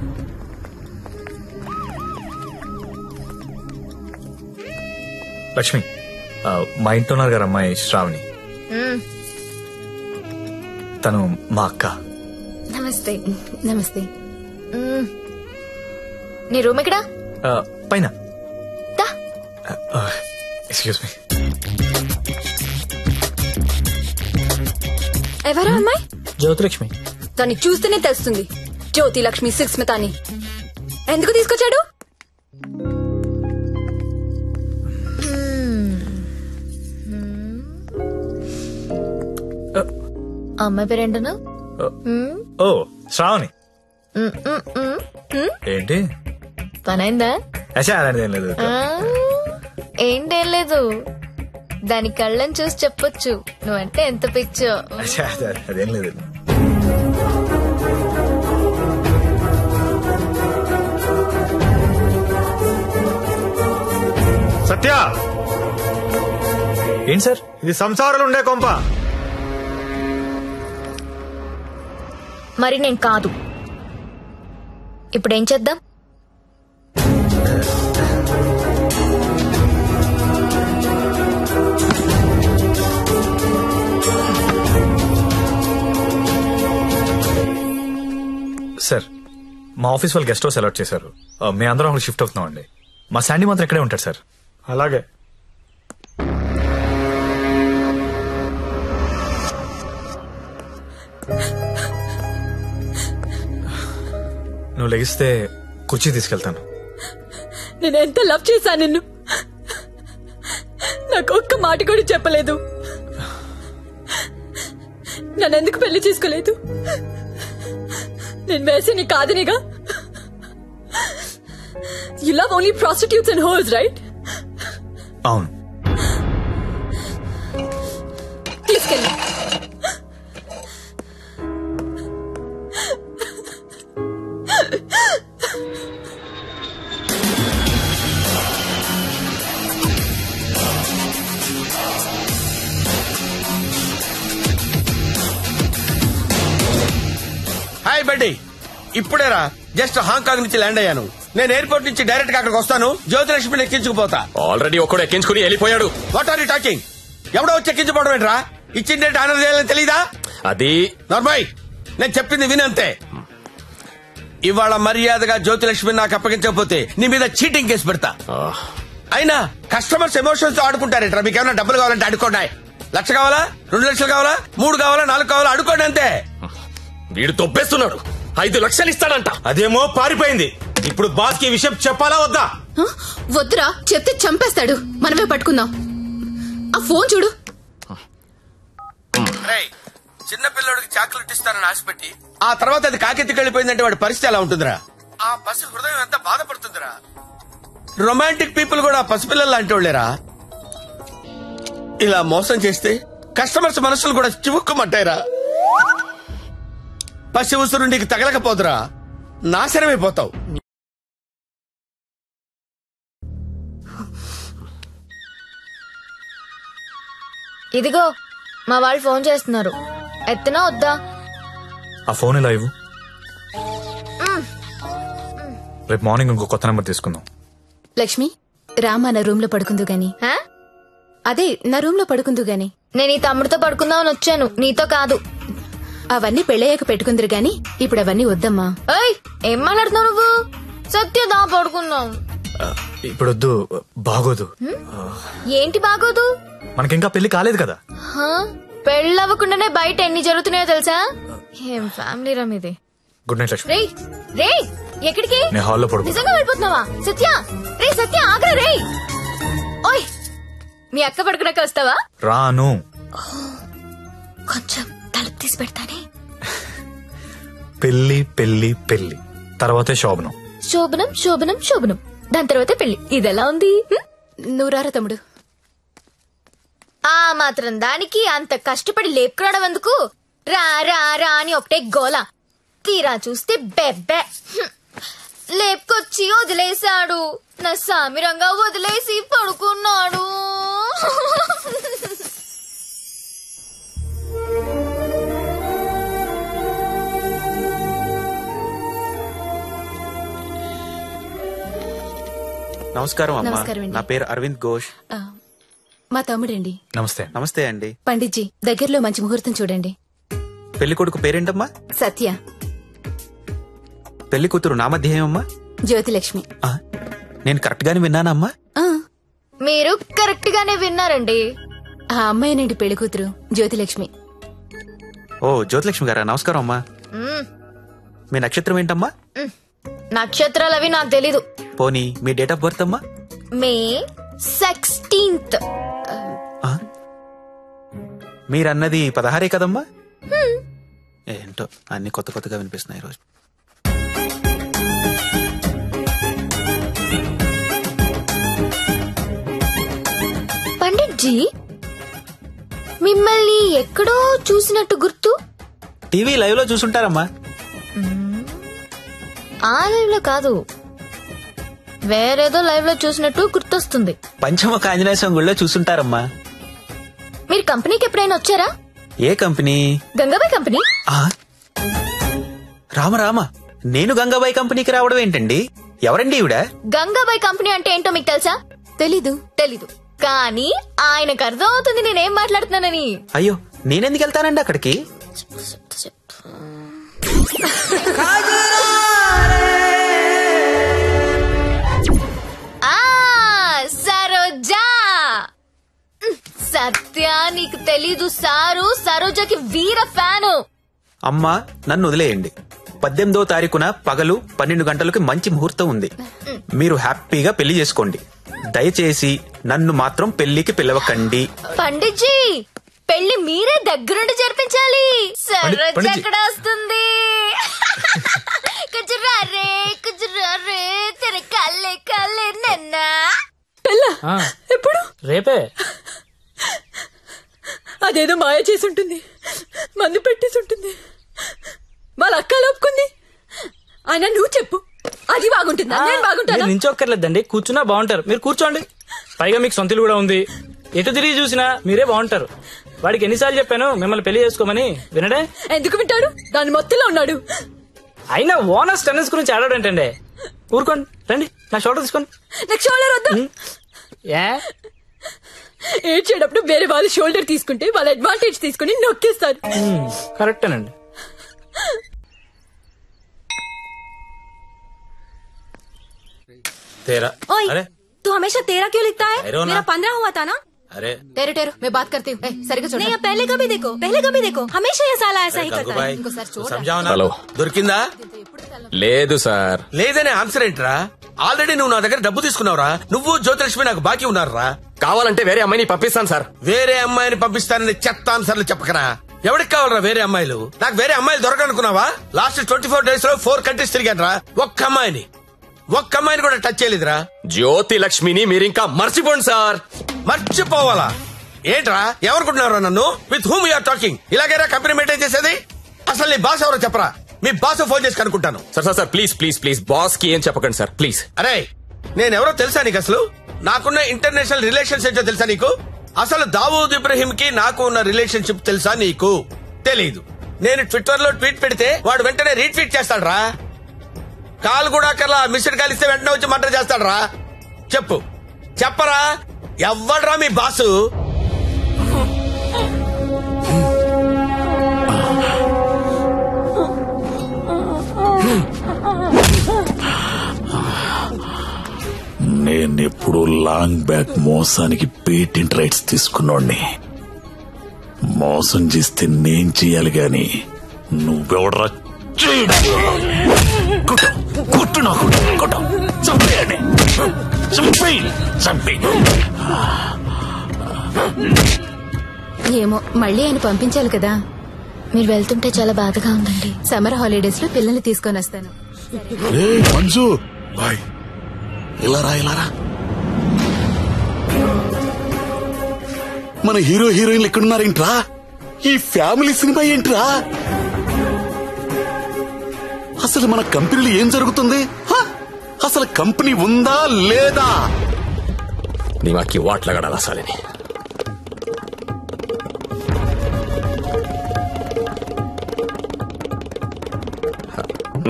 Lakshmi, మా ఇంట్లో ఉన్నారు గారు అమ్మాయి శ్రావణి. తను మా అక్క. నమస్తే. నమస్తే. నీ రూమ్ ఎక్కడా? పైన. దా. Excuse me. ఎవరా అమ్మాయి? జ్యోతిలక్ష్మి. దాన్ని చూస్తేనే తెలుస్తుంది, జ్యోతి లక్ష్మి సుస్మిత అని. ఎందుకు తీసుకొచ్చాడు? అమ్మాయి పేరేంటను? ఓ శ్రావణి. ఏంటి పనైందా? అలాంటిది ఏం లేదు. ఏంటేం లేదు, దాని కళ్ళని చూసి చెప్పొచ్చు నువ్వంటే ఎంత పిచ్చో. అదేం లేదు. సత్య, ఏంటి సార్ ఇది? సంసారాలు ఉండే కొంప. మరి నేను కాదు. ఇప్పుడేం చేద్దాం? సార్, మా ఆఫీస్ వాళ్ళు గెస్ట్ హౌస్ అలాట్ చేశారు. మేము అందరం అక్కడ షిఫ్ట్ అవుతున్నాం అండి. మా శాండీ మాత్రం ఇక్కడే ఉంటాడు సార్. అలాగే. నువ్వు లెగిస్తే కుర్చీ తీసుకెళ్తాను. నేను ఎంత లవ్ చేశా నిన్ను, నాకు ఒక్క మాట కూడా చెప్పలేదు. నన్నెందుకు పెళ్లి చేసుకోలేదు? నేను వేసి కాదనిగా. You love only prostitutes and hoes, right? అవును. తీసుకెళ్ళి. హాయ్ బడ్డీ, ఇప్పుడేరా జస్ట్ హాంకాంగ్ నుంచి ల్యాండ్ అయ్యాను. నేను ఎయిర్పోర్ట్ నుంచి డైరెక్ట్ గా అక్కడికి వస్తాను. జ్యోతిలక్ష్మిని ఎక్కించుకుపోతా. ఆల్రెడీ ఒక్కడు ఎక్కించుకుని వెళ్ళిపోయాడు. What are you talking? ఎవడో వచ్చి ఎక్కించుకోవడం ఏంట్రా? ఇచ్చిండే ఆనర్ చేయాలని తెలీదా? అది నార్మల్, నేను చెప్పింది వినంతే. ఇవాళ మర్యాదగా జ్యోతిలక్ష్మి నాకు అప్పగించకపోతే నీ మీద చీటింగ్ కేసు పెడతా. అయినా కస్టమర్స్ ఎమోషన్స్ తో ఆడుకుంటారేట్రా? మీకు ఏమైనా డబ్బులు కావాలంటే అడుకోండి. 1,00,000 కావాలా, 2 లక్షలు కావాలా, 3 కావాలా, 4 కావాలా, అడుకోండి అంతే. వీడు తొప్పేస్తున్నాడు. 5 లక్షలు ఇస్తాడంట. అదేమో పారిపోయింది. ఇప్పుడు బాస్ కి విషయం చెప్పాలా వద్దా? వద్దురా, చెప్తే చంపేస్తాడు. మనమే పట్టుకుందాం. ఆ ఫోన్ చూడు. చిన్న పిల్లడికి చాక్లెట్ ఇస్తానని ఆశపెట్టి ఆ తర్వాత అది కాకెత్తికి వెళ్ళిపోయిందంటే వాడి పరిస్థితి ఎలా ఉంటుందిరా? ఆ పసి హృదయం ఎంత బాధపడుతుందిరా? రొమాంటిక్ పీపుల్ కూడా పసిపిల్లలు లాంటి వాళ్ళేరా. ఇలా మోసం చేస్తే కస్టమర్స్ మనసులు కూడా చివుక్కుమంటాయిరా. పసి ఉసురు నీకు తగలకపోదురా, నాశనమైపోతావు. ఇదిగో మా వాళ్ళు ఫోన్ చేస్తున్నారు, ఎత్తనా వద్దా? ఆ ఫోన్ ఎలా ఇవ్వు. రేపు మార్నింగ్ ఇంకో కొత్త నెంబర్ తీసుకుందాం. లక్ష్మి, రామా నా రూమ్ లో పడుకుందు గాని. అదే నా రూమ్ లో పడుకుందు గాని. నేను ఈ తమ్ముడితో పడుకుందామని వచ్చాను, నీతో కాదు. అవన్నీ పెళ్ళయ్యాక పెట్టుకుందరు గాని ఇప్పుడు అవన్నీ వద్దమ్మా. ఏం మాట్లాడుతున్నావు నువ్వు? సత్యదా పడుకుందాం. ఇప్పుడు వద్దు, బాగోదు. ఏంటి బాగోదు? మనకింకా పెళ్లి కాలేదు కదా. పెళ్ళవ్వకుండానే బయట ఎన్ని జరుగుతున్నాయో తెలుసా? ఏం ఫ్యామిలీ రా మీది. Good night Lakshmi. రే ఎక్కడికి? నేను హాల్లో పడుకో. నిజంగా వెళ్ళిపోతున్నావా? సత్య, రే సత్య ఆగ్రా. రే ఓయ్, మీ అక్క పడుకున్నాక వస్తావా? రాను. కొంచెం తలుపు తీసి పెడతానే. పెళ్లి పెళ్లి పెళ్లి తర్వాతే శోభనం. శోభనం శోభనం శోభనం, దాని తర్వాతే పెళ్లి. ఇదెలా ఉంది? నువ్వురారా తమ్ముడు. ఆ మాత్రం దానికి అంత కష్టపడి లేపుకురావడం ఎందుకు? రా రా రా అని ఒకటే గోల. తీరా చూస్తే బెబ్బె. లేపుకొచ్చి వదిలేశాడు, నా సామిరంగా వదిలేసి పడుకున్నాడు. నమస్కారం అమ్మా. నమస్కారం అండి. నా పేరు అరవింద్ ఘోష్. మా తమ్ముడండి. నమస్తే. నమస్తే అండి. పండిట్జీ దగ్గరలో మంచి ముహూర్తం చూడండి. పెళ్లి కొడుకు పేరేంటమ్మా? సత్య. పెళ్లి కూతురు నామధ్యేయమ్మా? జ్యోతిలక్ష్మి. నేను కరెక్ట్ గానే విన్నానమ్మా? మీరు కరెక్ట్ గానే విన్నారండి. ఆ అమ్మాయినండి పెళ్లి కూతురు జ్యోతిలక్ష్మి. ఓ జ్యోతిలక్ష్మి గారా, నమస్కారం అమ్మా. మీ నక్షత్రం ఏంటమ్మా? నక్షత్రాలు అవి నాకు తెలీదు. పోనీ మీ డేట్ ఆఫ్ బర్త్ అమ్మా? మే 16th. మీరన్నది 16 కదమ్మా? ఏంటో అన్ని కొత్త కొత్తగా వినిపిస్తున్నాయి ఈరోజు. పండిట్జీ మిమ్మల్ని ఎక్కడో చూసినట్టు గుర్తు. టీవీ లైవ్ లో చూసుంటారమ్మా. ఆ లైవ్ లో కాదు, వేరేదో లైవ్ లో చూసినట్టు గుర్తొస్తుంది. పంచముఖ ఆంజనేయ స్వామి గుళ్ళో చూసుంటారమ్మా. మీరు కంపెనీకి ఎప్పుడైనా వచ్చారా? ఏ కంపెనీ? గంగాబాయ్ కంపెనీ. రామ రామ, నేను గంగాబాయ్ కంపెనీకి రావడం ఏంటండి? ఎవరండి ఈవిడ? గంగాబాయ్ కంపెనీ అంటే ఏంటో మీకు తెలుసా? తెలీదు కానీ ఆయనకు అర్థం అవుతుంది నేనేం మాట్లాడుతున్నానని. అయ్యో, నేనెందుకు వెళ్తానండి అక్కడికి? సరోజా. సత్య, నీకు తెలీదు, సారు సరోజాకి వీర ఫ్యాను. అమ్మా, నన్ను వదిలేయండి. 18వ తారీఖున పగలు 12 గంటలకు మంచి ముహూర్తం ఉంది. మీరు హ్యాపీగా పెళ్లి చేసుకోండి. దయచేసి నన్ను మాత్రం పెళ్లికి పిలవకండి. పండిట్జీ, పెళ్లి మీరే దగ్గరుండి జరిపించాలి. సరోజ ఎక్కడ వస్తుంది? కుజురారే తెర కల్లే కల్లే నన్నా. ఎప్పుడు? రేపే. అదేదో మాయ చేసి ఉంటుంది, మందు పెట్టేసి ఉంటుంది, వాళ్ళ అక్క లోపుకుంది. ఆయన నువ్వు చెప్పు, అది బాగుంటుందా నేను బాగుంటాను? నించొక్కర్లేదండి, కూర్చున్నా బాగుంటారు. మీరు కూర్చోండి. పైగా మీకు సొంతలు కూడా ఉంది. ఎటు తిరిగి చూసినా మీరే బాగుంటారు. వాడికి ఎన్నిసార్లు చెప్పాను మిమ్మల్ని పెళ్లి చేసుకోమని, వినడే? ఎందుకు వింటాడు? దాని మొత్తంలో ఉన్నాడు. అయినా ఓనర్స్ టెన్నిస్ గురించి ఆడాడంటండి. ఊరుకోండి, రండి నా షోల్డర్ తీసుకోండి. నాకు షోల్డర్ వద్దా? ఏడ్చేటప్పుడు వేరే వాళ్ళు షోల్డర్ తీసుకుంటే వాళ్ళ అడ్వాంటేజ్ తీసుకుని నొక్కేస్తారు. కరెక్టేనండి. तेरा अरे तू हमेशा 13 क्यों लिखता है? ठहरो ना। मेरा 15 हुआ था ना. अरे टेरो मैं बात करती हूँ. సరిగా చూడు. नहीं, पहले कभी देखो हमेशा ये साला ऐसा ही करता है. ఇంకోసారి చూడు. సంజావనా? హలో. దొరికిందా? లేదు సార్. లేదనే ఆన్సర్ ఏంట్రా? ఆల్రెడీ నువ్వు నా దగ్గర డబ్బు తీసుకున్నావురా. నువ్వు జ్యోతిలక్ష్మి నాకు బాకీ ఉన్నారా? కావాలంటే వేరే అమ్మాయిని పంపిస్తాను సార్. వేరే అమ్మాయిని పంపిస్తానని చెత్త ఆన్సర్లు చెప్పకరా. ఎవరికి కావాలరా వేరే అమ్మాయిలు? నాకు వేరే అమ్మాయిలు దొరకనుకున్నావా? లాస్ట్ 24 days లో 4 countries తిరిగాను రా. ఒక్క అమ్మాయిని కూడా టచ్ చేయలేదురా. జ్యోతి లక్ష్మిని మీరింకా మర్చిపోండి సార్. మర్చిపోవాలా ఏంట్రా? ఎవరుకుంటున్నారా నన్ను? With whom you're talking? ఇలాగేరా కంపెనీ మెయింటైన్ చేసేది? అసలు నీ బాస్ ఎవరో చెప్పరా. మీ బాస్ ఫోన్ చేసి కనుక్కుంటాను. సార్ ప్లీజ్ బాస్ కి ఏం చెప్పకండి సార్ ప్లీజ్. అరే, నేనెవరో తెలుసా నీకు? అసలు నాకున్న ఇంటర్నేషనల్ రిలేషన్స్ ఏంటో తెలుసా నీకు? అసలు దావూద్ ఇబ్రహీం కి నాకు ఉన్న రిలేషన్షిప్ తెలుసా నీకు? తెలీదు. నేను ట్విట్టర్ లో ట్వీట్ పెడితే వాడు వెంటనే రీట్వీట్ చేస్తాడు రా. కాల్ కూడా కల్లా మిస్డ్ కాల్ ఇస్తే వెంటనే వచ్చి మర్డర్ చేస్తాడు రా. చెప్పరా ఎవ్వడ్రా మీ బాసు? నేనెప్పుడు లాంగ్ బ్యాక్ మోసానికి పేటెంట్ రైట్స్ తీసుకున్నోడ్ని. మోసం చేస్తే నేను చెయ్యాలి గాని నువ్వెవడరా? కొట్టు నాకు చంపేయండి. ఏమో మళ్ళీ ఆయన పంపించాలి కదా. మీరు వెళ్తుంటే చాలా బాధగా ఉందండి. సమ్మర్ హాలిడేస్ లో పిల్లల్ని తీసుకొని వస్తాను. మంజు బాయ్, ఇలారా. మన హీరో హీరోయిన్లు ఎక్కడున్నారేంట్రా? ఈ ఫ్యామిలీ సినిమా ఏంట్రా? అసలు మన కంపెనీలో ఏం జరుగుతుంది? అసలు కంపెనీ ఉందా లేదా? దిమాకి వాట్లగడాలి అసలని.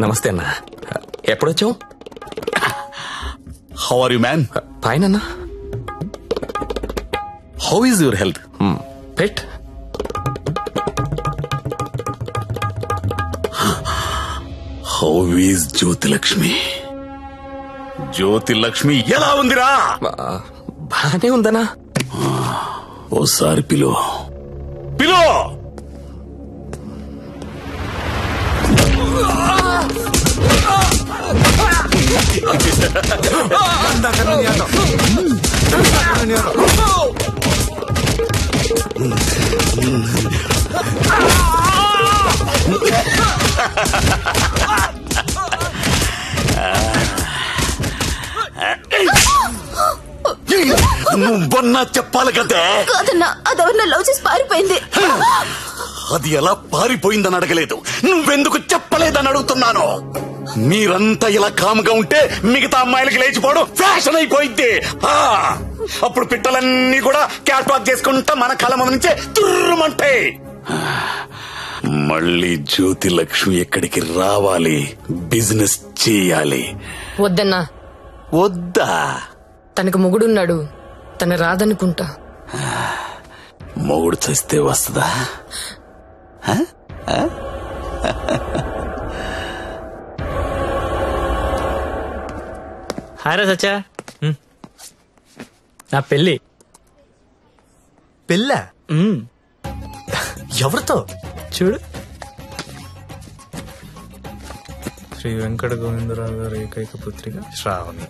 నమస్తే అన్న, ఎప్పుడొచ్చావు? How are you man? Fine అన్నా. How is your health? పెట్ హౌ ఈజ్ జ్యోతిలక్ష్మి? జ్యోతిలక్ష్మి ఎలా ఉందిరా? బానే ఉందనా. ఓసారి పిలో పిలో. నువ్వన్నా చెప్పాలి కదే. కాదన్నా, అదెవరిన లవ్ చేసి పారిపోయింది. అది ఎలా పారిపోయిందని అడగలేదు, నువ్వెందుకు చెప్పలేదని అడుగుతున్నాను. మీరంతా ఇలా కాముగా ఉంటే మిగతా అమ్మాయిలకి లేచిపోవడం ఫ్యాషన్ అయిపోయింది. అప్పుడు పిట్టలన్నీ కూడా క్యాట్ వాక్ చేసుకుంటా మన కళ్ళ ముందు నుంచే తుర్రుమంటాయి. మళ్ళీ జ్యోతిలక్ష్మి ఎక్కడికి రావాలి, బిజినెస్ చేయాలి. వద్దన్నా. వద్దా? తనకు మొగుడున్నాడు, తన రాదనుకుంటా. మొగుడు చస్తే వస్తుందా? హాయ్ సచ్చా, నా పెళ్ళి. పెళ్ళ? ఎవరితో? చూడు, శ్రీ వెంకట గోవిందరావు గారి ఏకైక పుత్రిక శ్రావణి.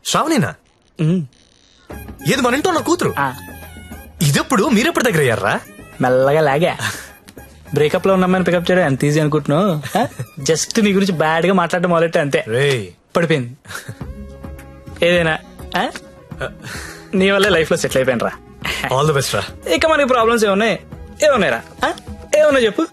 శ్రావణినా? ఏది మన ఇంట్లో నా కూతురు? ఇదెప్పుడు మీరెప్పుడు దగ్గర అయ్యారా? మెల్లగా లాగా. బ్రేకప్ లో ఉన్న అమ్మాయిని పికప్ చేయడం ఎంత ఈజీ అనుకుంటున్నావు? జస్ట్ నీ గురించి బ్యాడ్ గా మాట్లాడడం మొదలెట్టే అంతే, పడిపోయింది. ఏదైనా నీ వల్లే లైఫ్ లో సెటిల్ అయిపోయిన రా. ఆల్ ది బెస్ట్ రా. ఇక మనకి ప్రాబ్లమ్స్ ఏమున్నాయిరా? ఏమున్నాయి చెప్పు.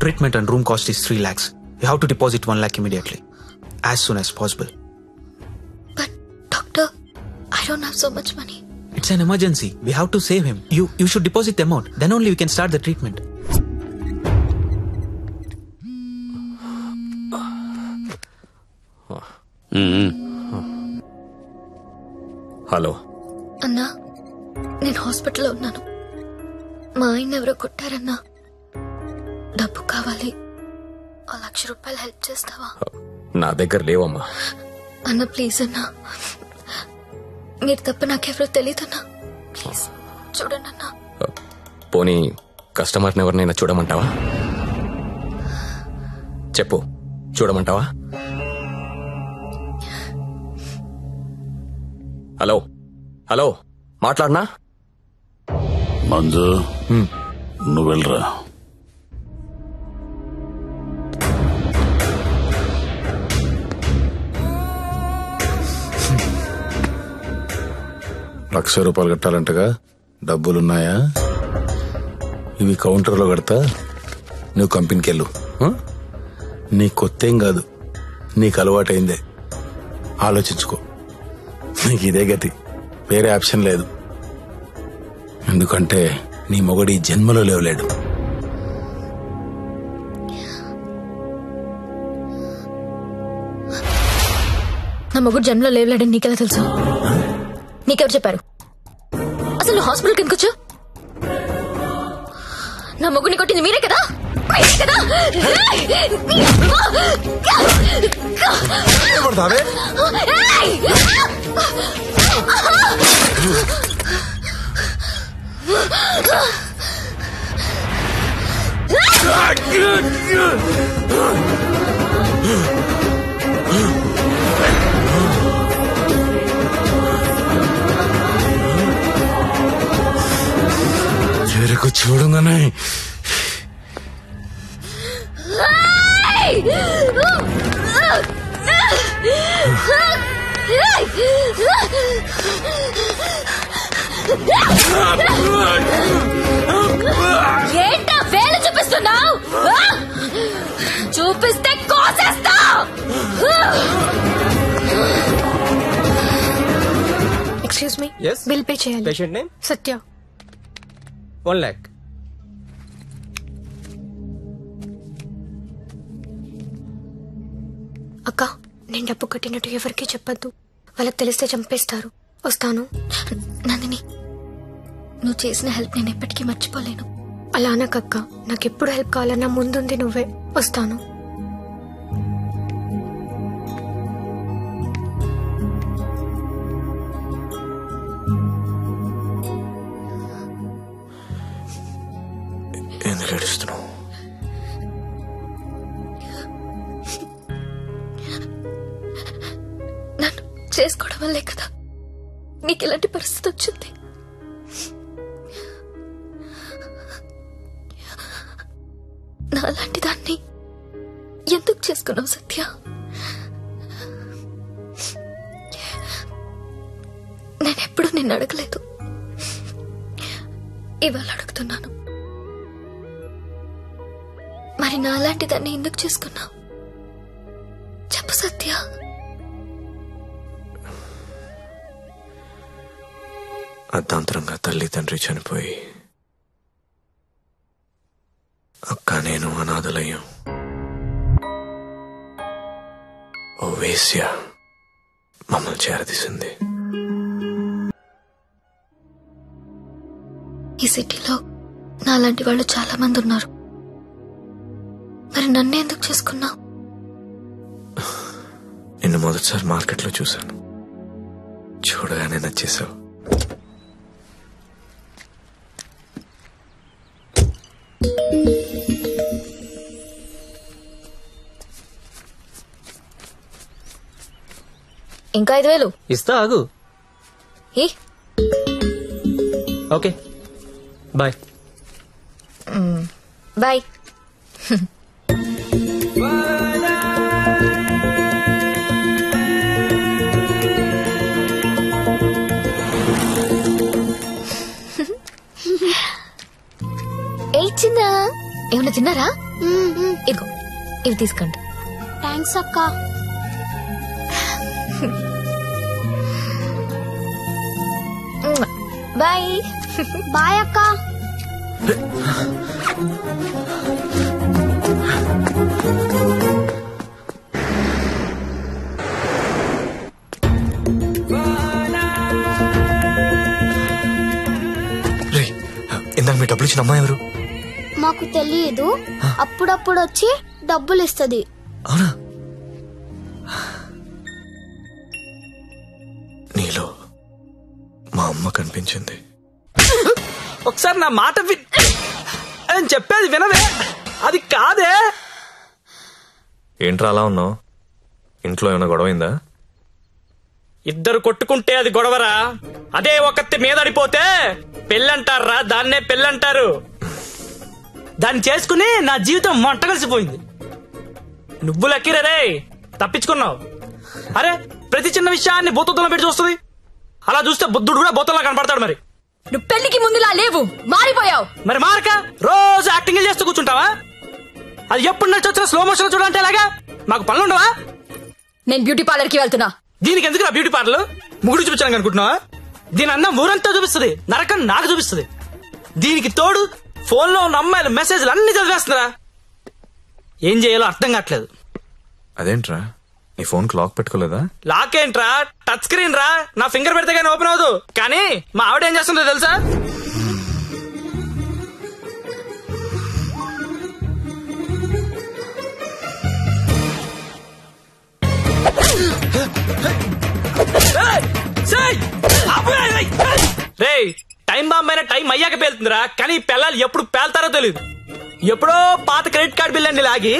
Treatment and room cost is 3 lakhs. You have to deposit 1 lakh immediately, as soon as possible. But doctor, I don't have so much money. It's an emergency. We have to save him. You should deposit the amount. Then only we can start the treatment. Hello అన్నా, నేను హాస్పిటల్లో ఉన్నాను. మా ఆయన ఎవరో కొట్టారన్నా. డబ్బు కావాలి. 1,00,000 రూపాయలు హెల్ప్ చేస్తావా? నా దగ్గర లేవమ్మా. అన్న ప్లీజ్ అన్నా, మీరు తప్ప నాకెవరో తెలియదన్నా. ప్లీజ్ చూడండి అన్నా. పోనీ కస్టమర్ని ఎవరినైనా చూడమంటావా? చెప్పు, చూడమంటావా? హలో హలో, మాట్లాడనా? మంజు, నువ్వు వెళ్ళరా. ₹1,00,000 కట్టాలంటగా, డబ్బులున్నాయా? ఇవి కౌంటర్లో కడతా, నువ్వు కంపెనీకి వెళ్ళు. నీ కొత్తేం కాదు, నీకు అలవాటైందే. ఆలోచించుకో, నీకు ఇదే గతి, వేరే ఆప్షన్ లేదు. ఎందుకంటే నీ మొగడి జన్మలో లేవలేడు. నా మొగుడు జన్మలో లేవలేడని నీకెలా తెలుసు? నీకెవరు చెప్పారు? అసలు నువ్వు హాస్పిటల్కి ఎందుకు వచ్చావు? నా మొగుడిని కొట్టింది మీరే కదా? ఏంటా వేలు చూపిస్తున్నావు? చూపిస్తే కోసేస్తా. Excuse me, Yes? Bill pay చేయాలి. Patient name Satya. 1 lakh. అక్క, నేను డబ్బు కట్టినట్టు ఎవరికీ చెప్పొద్దు. వాళ్ళకి తెలిస్తే చంపేస్తారు. వస్తాను. నందిని, నువ్వు చేసిన హెల్ప్ నేను ఎప్పటికీ మర్చిపోలేను. అలా అనకక్క, నాకెప్పుడు హెల్ప్ కావాలన్నా ముందుంది నువ్వే. వస్తాను. ఎందుకు ఏడుస్తున్నావు? నన్ను చేసుకోవడం వల్లే కదా నీకు ఇలాంటి పరిస్థితి వచ్చింది. నాలాంటి దాన్ని ఎందుకు చేసుకున్నావు సత్య? నేనెప్పుడు నిన్ను అడగలేదు, ఇవాళ అడుగుతున్నాను. మరి నాలాంటి దాన్ని ఎందుకు చేసుకున్నావు? చెప్పు సత్య. అర్ధాంతరంగా తల్లి తండ్రి చనిపోయి అక్క నేను అనాథలయ్యాం. ఓ వేశ్య మమ్మల్ని చేరదీసింది. ఈ సిటీలో నాలాంటి వాళ్ళు చాలా మంది ఉన్నారు. మరి నన్ను ఎందుకు చేసుకున్నావు? నిన్ను మొదటిసారి మార్కెట్లో చూశాను. చూడగానే నచ్చేసావు. ఇంకా 5,000 ఇస్తా, ఆగు. ఏ ఓకే, బాయ్. బాయ్. ఏ చిన్న, ఏమన్నా తిన్నారా? ఇదిగో ఇవి తీసుకోండి. థ్యాంక్స్ అక్క. బాయ్. బాయ్ అక్క. ఇందాక మీ డబ్బులు ఇచ్చిన అమ్మాయి ఎవరు? మాకు తెలియదు, అప్పుడప్పుడు వచ్చి డబ్బులు ఇస్తుంది. అవునా? నీలో మా అమ్మ కనిపించింది. ఒకసారి నా మాట అని చెప్పేది వినవే. అది కాదే. ఏంట్రా అలా ఉన్నావు? ఇంట్లో ఏమైనా గొడవైందా? ఇద్దరు కొట్టుకుంటే అది గొడవరా? అదే ఒకత్తి మీదడిపోతే పెళ్ళంటారా? దాన్నే పెళ్ళంటారు. దాన్ని చేసుకుని నా జీవితం మంట కలిసిపోయింది. నువ్వు లక్కీరే, తప్పించుకున్నావు. అరే, ప్రతి చిన్న విషయాన్ని బోతల్లో పెట్టి చూస్తుంది. అలా చూస్తే బుద్ధుడు కూడా బోతల్లో కనపడతాడు. మరి నువ్వు పెళ్లికి ముందులా లేవు, మారిపోయావు. మరి మారక రోజు యాక్టింగ్ చేస్తూ కూర్చుంటావా? అది ఎప్పుడు నడిచి వచ్చిన స్లో మోషన్ చూడాలంటే ఎలాగా? మాకు పనులు ఉండవా? నేను బ్యూటీ పార్లర్ కి వెళ్తున్నా. దీనికి ఎందుకు నా బ్యూటీ పార్లర్? ముగుడు చూపించాను అనుకుంటున్నావా? దీని అన్నం ఊరంతా చూపిస్తుంది, నరకం నాకు చూపిస్తుంది. దీనికి తోడు ఫోన్ లో ఉన్న అమ్మాయిల మెసేజ్లు అన్ని చదివేస్తుందా? ఏం చేయాలో అర్థం కావట్లేదు. అదేంట్రా, నీ ఫోన్ కి లాక్ పెట్టుకోలేదా? లాక్ ఏంట్రా, టచ్ స్క్రీన్ రా. నా ఫింగర్ పెడితే కానీ ఓపెన్ అవ్వదు. కానీ మా ఆవిడ ఏం చేస్తుందో తెలుసా? రే, టైం బాంబ్ అయినా టైం అయ్యాక పేలుతుందిరా. కానీ పిల్లలు ఎప్పుడు పేల్తారో తెలియదు. ఎప్పుడో పాత క్రెడిట్ కార్డు బిల్ అండి లాగి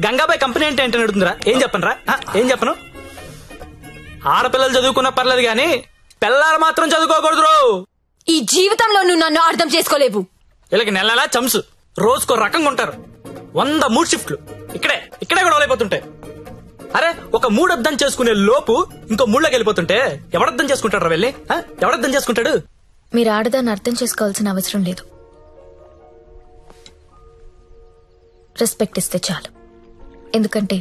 గంగాబాయ్ కంపెనీ ఏంటి అంటే నడుతుందిరా. ఏం చెప్పను? ఏం చెప్పను? ఆడపిల్లలు చదువుకున్నా పర్లేదు గాని పిల్లలు మాత్రం చదువుకోకూడదు. ఈ జీవితంలో నువ్వు నన్ను అర్థం చేసుకోలేవు. వీళ్ళకి నెలలా చంసు రోజుకో రకంగా ఉంటారు. 100 మూడు షిఫ్ట్లు. ఇక్కడే ఇక్కడే గొడవలు అయిపోతుంటాయి. అరే ఒక మూడు అర్థం చేసుకునే లోపు ఇంకో మూడులోకి వెళ్ళిపోతుంటే ఎవడర్థం చేసుకుంటాడు వెళ్ళి? ఎవడర్థం చేసుకుంటాడు? మీరు ఆడదాన్ని అర్థం చేసుకోవాల్సిన అవసరం లేదు. రెస్పెక్ట్ ఇస్తే చాలు. ఎందుకంటే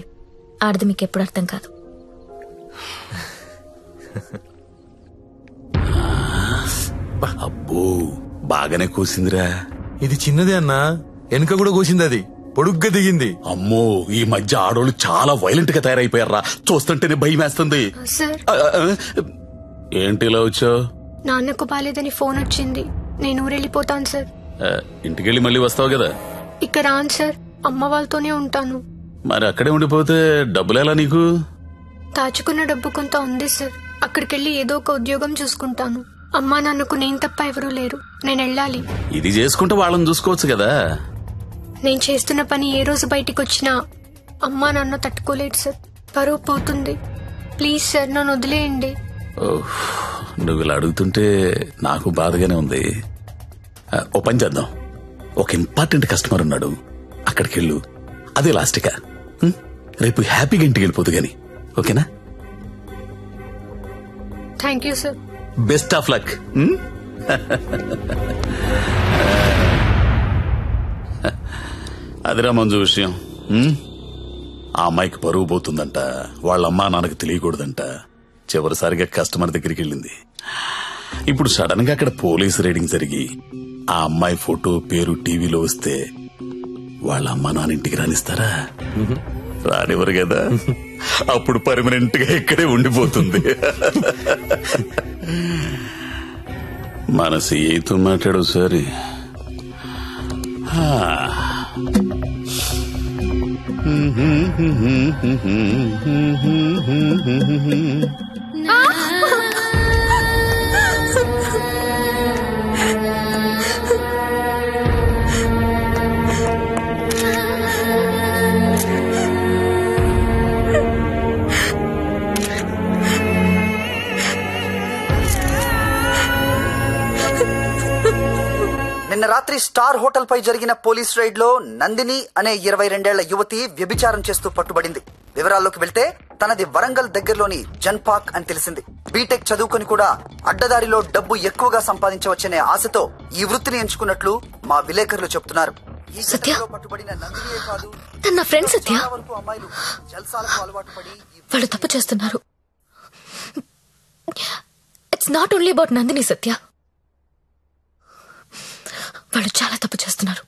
ఆడది మీకు ఎప్పుడు అర్థం కాదు. అబ్బో బాగానే కూసిందిరా. ఇది చిన్నదే అన్నా, వెనుక కూడా కూసింది, అది పొడుగ్గా దిగింది. అమ్మో ఈ మధ్య ఆడోళ్ళు చాలా వైలెంట్ గా తయారైపోయారా, చూస్తుంటేనే భయం వేస్తుంది. ఏంటి ఇలా వచ్చావు? నాన్నకు బాలేదని ఫోన్ వచ్చింది, నేను ఊరెళ్ళిపోతాను సార్. ఇంటికెళ్ళి మళ్ళీ వస్తావు కదా? ఇక్కడ రాను సార్, అమ్మ వాళ్ళతోనే ఉంటాను. మరి అక్కడే ఉండిపోతే డబ్బులు ఎలా నీకు? దాచుకున్న డబ్బు కొంత ఉంది సార్, అక్కడికెళ్ళి ఏదో ఒక ఉద్యోగం చూసుకుంటాను. అమ్మా నాన్నకు నేను తప్ప ఎవరూ లేరు, నేను వెళ్ళాలి. ఇది చేసుకుంటే వాళ్ళని చూసుకోవచ్చు కదా. నేను చేస్తున్న పని ఏ రోజు బయటికి వచ్చినా అమ్మా నాన్న తట్టుకోలేడు సార్, పరువు పోతుంది. ప్లీజ్ సార్ నన్ను వదిలేయండి. నువ్వు ఇలా అడుగుతుంటే నాకు బాధగానే ఉంది. ఓ పని చేద్దాం, ఒక ఇంపార్టెంట్ కస్టమర్ ఉన్నాడు, అక్కడికి వెళ్ళు. అదే లాస్ట్గా రేపు హ్యాపీగా ఇంటికి వెళ్ళిపోదు గాని, ఓకేనా? Thank you sir. Best of luck. అదిరా మంజు విషయం. ఆ అమ్మాయికి పరువు పోతుందంట, వాళ్ళ అమ్మా నాన్నకు తెలియకూడదంట. చివరిసారిగా కస్టమర్ దగ్గరికి వెళ్ళింది. ఇప్పుడు సడన్ గా అక్కడ పోలీస్ రైడింగ్ జరిగి ఆ అమ్మాయి ఫోటో పేరు టీవీలో వస్తే వాళ్ళ అమ్మా నాన్న ఇంటికి రానిస్తారా? రానివ్వరు కదా. అప్పుడు పర్మనెంట్ గా ఇక్కడే ఉండిపోతుంది. మన సీఐతో మాట్లాడు సరే. నిన్న రాత్రి స్టార్ హోటల్ పై జరిగిన పోలీస్ రైడ్ లో నందిని అనే 22 ఏళ్ల యువతి వ్యభిచారం చేస్తూ పట్టుబడింది. వివరాల్లోకి వెళ్తే తనది వరంగల్ దగ్గరలోని జన్పాక్ అని తెలిసింది. బీటెక్ చదువుకొని కూడా అడ్డదారిలో డబ్బు ఎక్కువగా సంపాదించవచ్చనే ఆశతో ఈ వృత్తిని ఎంచుకున్నట్లు మా విలేకరులు చెప్తున్నారు. ఈ ఘటనలో పట్టుబడిన నందినియే కాదు, తన ఫ్రెండ్ సత్య, చాలా వరకు అమ్మాయిలు జల్సాలకు అలవాటు పడి వాళ్ళు తప్పు చేస్తున్నారు. It's not only about Nandini Satya, వాళ్ళు చాలా తప్పు చేస్తున్నారు.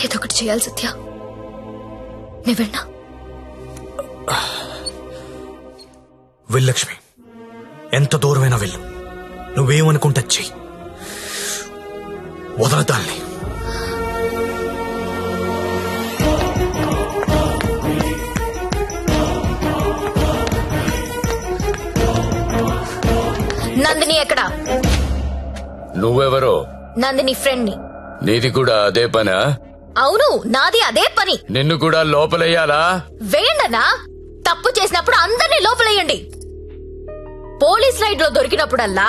ఏదో ఒకటి చేయాలి సత్య. నేను వెళ్ళా. వెళ్ళక్ష్మి, ఎంత దూరమైనా వెళ్ళు. నువ్వేమనుకుంటా చెయ్యి, వదలదాన్ని. నందిని ఎక్కడా? నువ్వెవరో? నందిని ఫ్రెండ్ ని. నీది కూడా అదే పనా? అవును, నాది అదే పని. నిన్ను కూడా లోపలెయ్యాలా? వేయండనా. తప్పు చేసినప్పుడు అందరినీ లోపలేయండి. పోలీస్ రైడ్ లో దొరికినప్పుడల్లా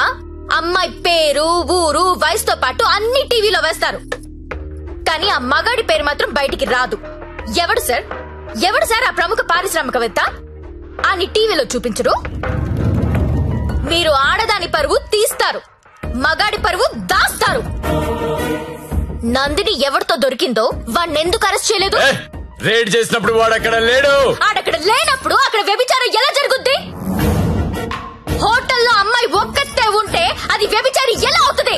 అమ్మాయి పేరు, ఊరు, వయసుతో పాటు అన్ని టీవీలో వేస్తారు. కానీ ఆ మగాడి పేరు మాత్రం బయటికి రాదు. ఎవడు సార్ ఆ ప్రముఖ పారిశ్రామికవేత్త? అని టీవీలో చూపించరు. మీరు ఆడదాని పరువు తీస్తారు, మగాడి పరువు దాస్తారు. నందిని ఎవరితో దొరికిందో వాణ్ణెందుకు అరెస్ట్ చేయలేదు? రేడ్ చేసినప్పుడు వాడు అక్కడ లేడు. ఆడక్కడ లేనప్పుడు అక్కడ వ్యభిచారం ఎలా జరుగుద్ది? హోటల్లో అమ్మాయి ఒక్కతే ఉంటే అది వ్యభిచారి ఎలా అవుతుంది?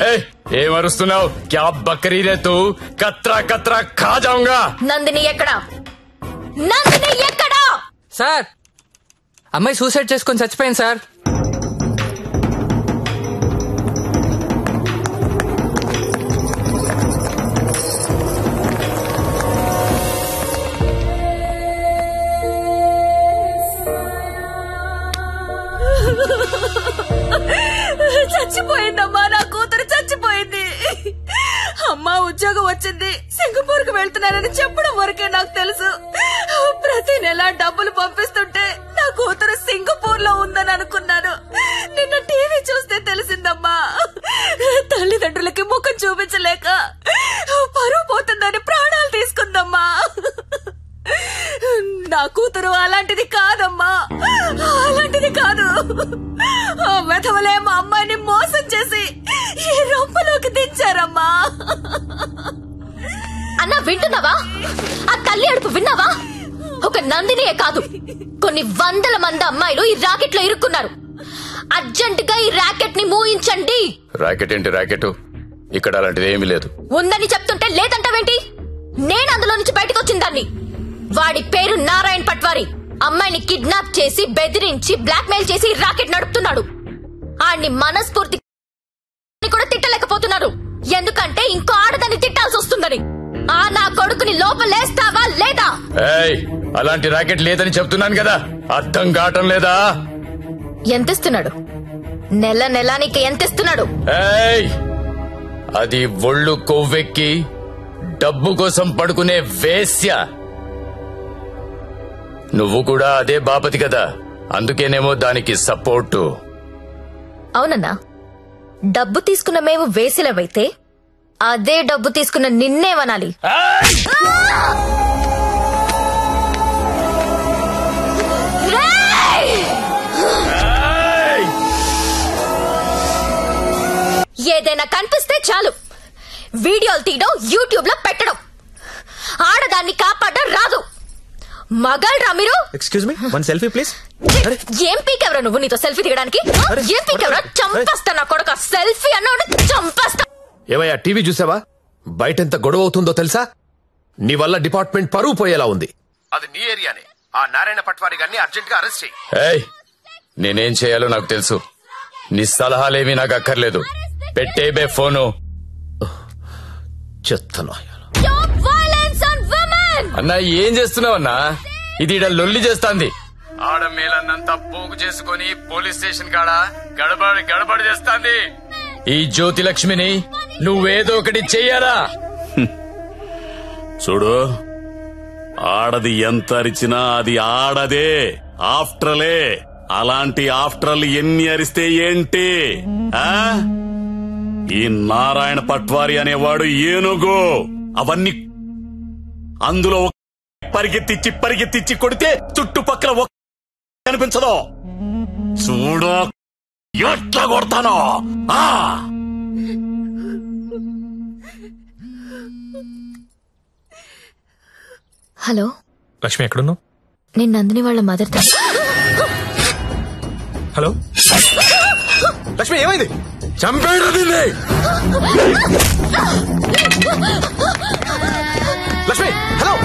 ఏమరుస్తున్నావు? క్యా బకరీ రే తూ? కత్రా కత్రా ఖా జాऊंगा. నందిని ఎక్కడా? నందిని ఎక్కడా? సార్, అమ్మాయి సూసైడ్ చేసుకొని చచ్చిపోయింది సార్. చచ్చిపోయిందమ్మా, నా కూతురు చచ్చిపోయింది. అమ్మా ఉద్యోగం వచ్చింది, సింగపూర్ కు వెళ్తున్నానని చెప్పడం వరకే నాకు తెలుసు. ప్రతి నెల డబ్బులు పంపిస్తుంటే నా కూతురు సింగపూర్ లో ఉందని అనుకున్నాను. నిన్న టీవీ చూస్తే తెలిసిందమ్మా. తల్లిదండ్రులకి ముఖం చూపించలేక పరువు పోతుందని నా కూతురు అలాంటిది కాదమ్మా, అలాంటిది కాదు. ఆ వెధవలే మా అమ్మాయిని మోసం చేసి ఈ రొంపలోకి దించారమ్మా. అన్నా వింటున్నావా? ఆ తల్లి అడుపు విన్నావా? ఒక నందినియే కాదు, కొన్ని వందల మంది అమ్మాయిలు ఈ రాకెట్ లో ఇరుక్కున్నారు. అర్జెంట్ గా ఈ ర్యాకెట్ ని మూయించండి. రాకెట్ ఏంటి రాకెట్? ఇక్కడ అలాంటిది ఏమీ లేదు. ఉందని చెప్తుంటే లేదంటావేంటి? నేను అందులో నుంచి బయటకు వచ్చిన దాన్ని. వాడి పేరు నారాయణ్ పట్వారి. అమ్మాయిని కిడ్నాప్ చేసి బెదిరించి బ్లాక్ మెయిల్ చేసి రాకెట్ నడుపుతున్నాడు. ఆడిని మనస్ఫూర్తి కూడా తిట్టలేకపోతున్నారు, ఎందుకంటే ఇంకో ఆడదాన్ని తిట్టాల్సి వస్తుందని. ఆ నా కొడుకుని లోపలేస్తావా లేదా? అలాంటి రాకెట్ లేదని చెప్తున్నాను కదా, అర్థం కావటం లేదా? ఎంతిస్తున్నాడు? నెల నెలానికి ఎంతిస్తున్నాడు? అది ఒళ్ళు కొవ్వెక్కి డబ్బు కోసం పడుకునే వేశ్య. నువ్వు కూడా అదే బాపతి కదా, అందుకేనేమో దానికి సపోర్టు. అవునన్నా, డబ్బు తీసుకున్న మేము వేసిలవైతే అదే డబ్బు తీసుకున్న నిన్నేమనాలి? ఏదైనా కనిపిస్తే చాలు వీడియోలు తీయడం, యూట్యూబ్ లో పెట్టడం. ఆడదాన్ని కాపాడడం రాదు. మగాళ్ళరా మీరు? Excuse me, one selfie please. ఏం పీకెవరా నువ్వు? నీతో సెల్ఫీ దిగడానికి ఏం పీకెవరా? చంపేస్తా నా కొడుకు. సెల్ఫీ అన్నాడు చంపేస్తా. ఏమయ్యా టీవీ చూసావా? బయటెంత గొడవ అవుతుందో తెలుసా? నీ వల్ల డిపార్ట్మెంట్ పరువు పోయేలా ఉంది. అది నీ ఏరియానే. ఆ నారాయణ పట్వారి గారిని అర్జెంట్ గా అరెస్ట్ చేయి. నేనేం చేయాలో నాకు తెలుసు. నీ సలహాలేమీ నాకు అక్కర్లేదు. పెట్టేబే ఫోను. చెత్తను అన్నా ఏం చేస్తున్నావన్నా? ఇది ఈడ లొల్లి చేస్తాంది. ఆడ మేలన్నంతా పోగు చేసుకుని పోలీస్ స్టేషన్ కాడ గడబడి చేస్తాంది. ఈ జ్యోతి లక్ష్మిని నువ్వేదో ఒకటి చెయ్యాలా? చూడు, ఆడది ఎంత అరిచినా అది ఆడదే, ఆఫ్టరలే. అలాంటి ఆఫ్టర్లు ఎన్ని అరిస్తే ఏంటి? ఈ నారాయణ పట్వారి అనేవాడు ఏనుగు. అవన్నీ అందులో పరిగెత్తిచ్చి కొడితే చుట్టుపక్కల కనిపించదు. చూడు ఎట్లా కొడతానో. హలో లక్ష్మి, ఎక్కడున్నావు? నేను నందిని వాళ్ళ మదర్. హలో లక్ష్మి, ఏమైంది? చంపేడు దీన్ని. లక్ష్మి, హలో.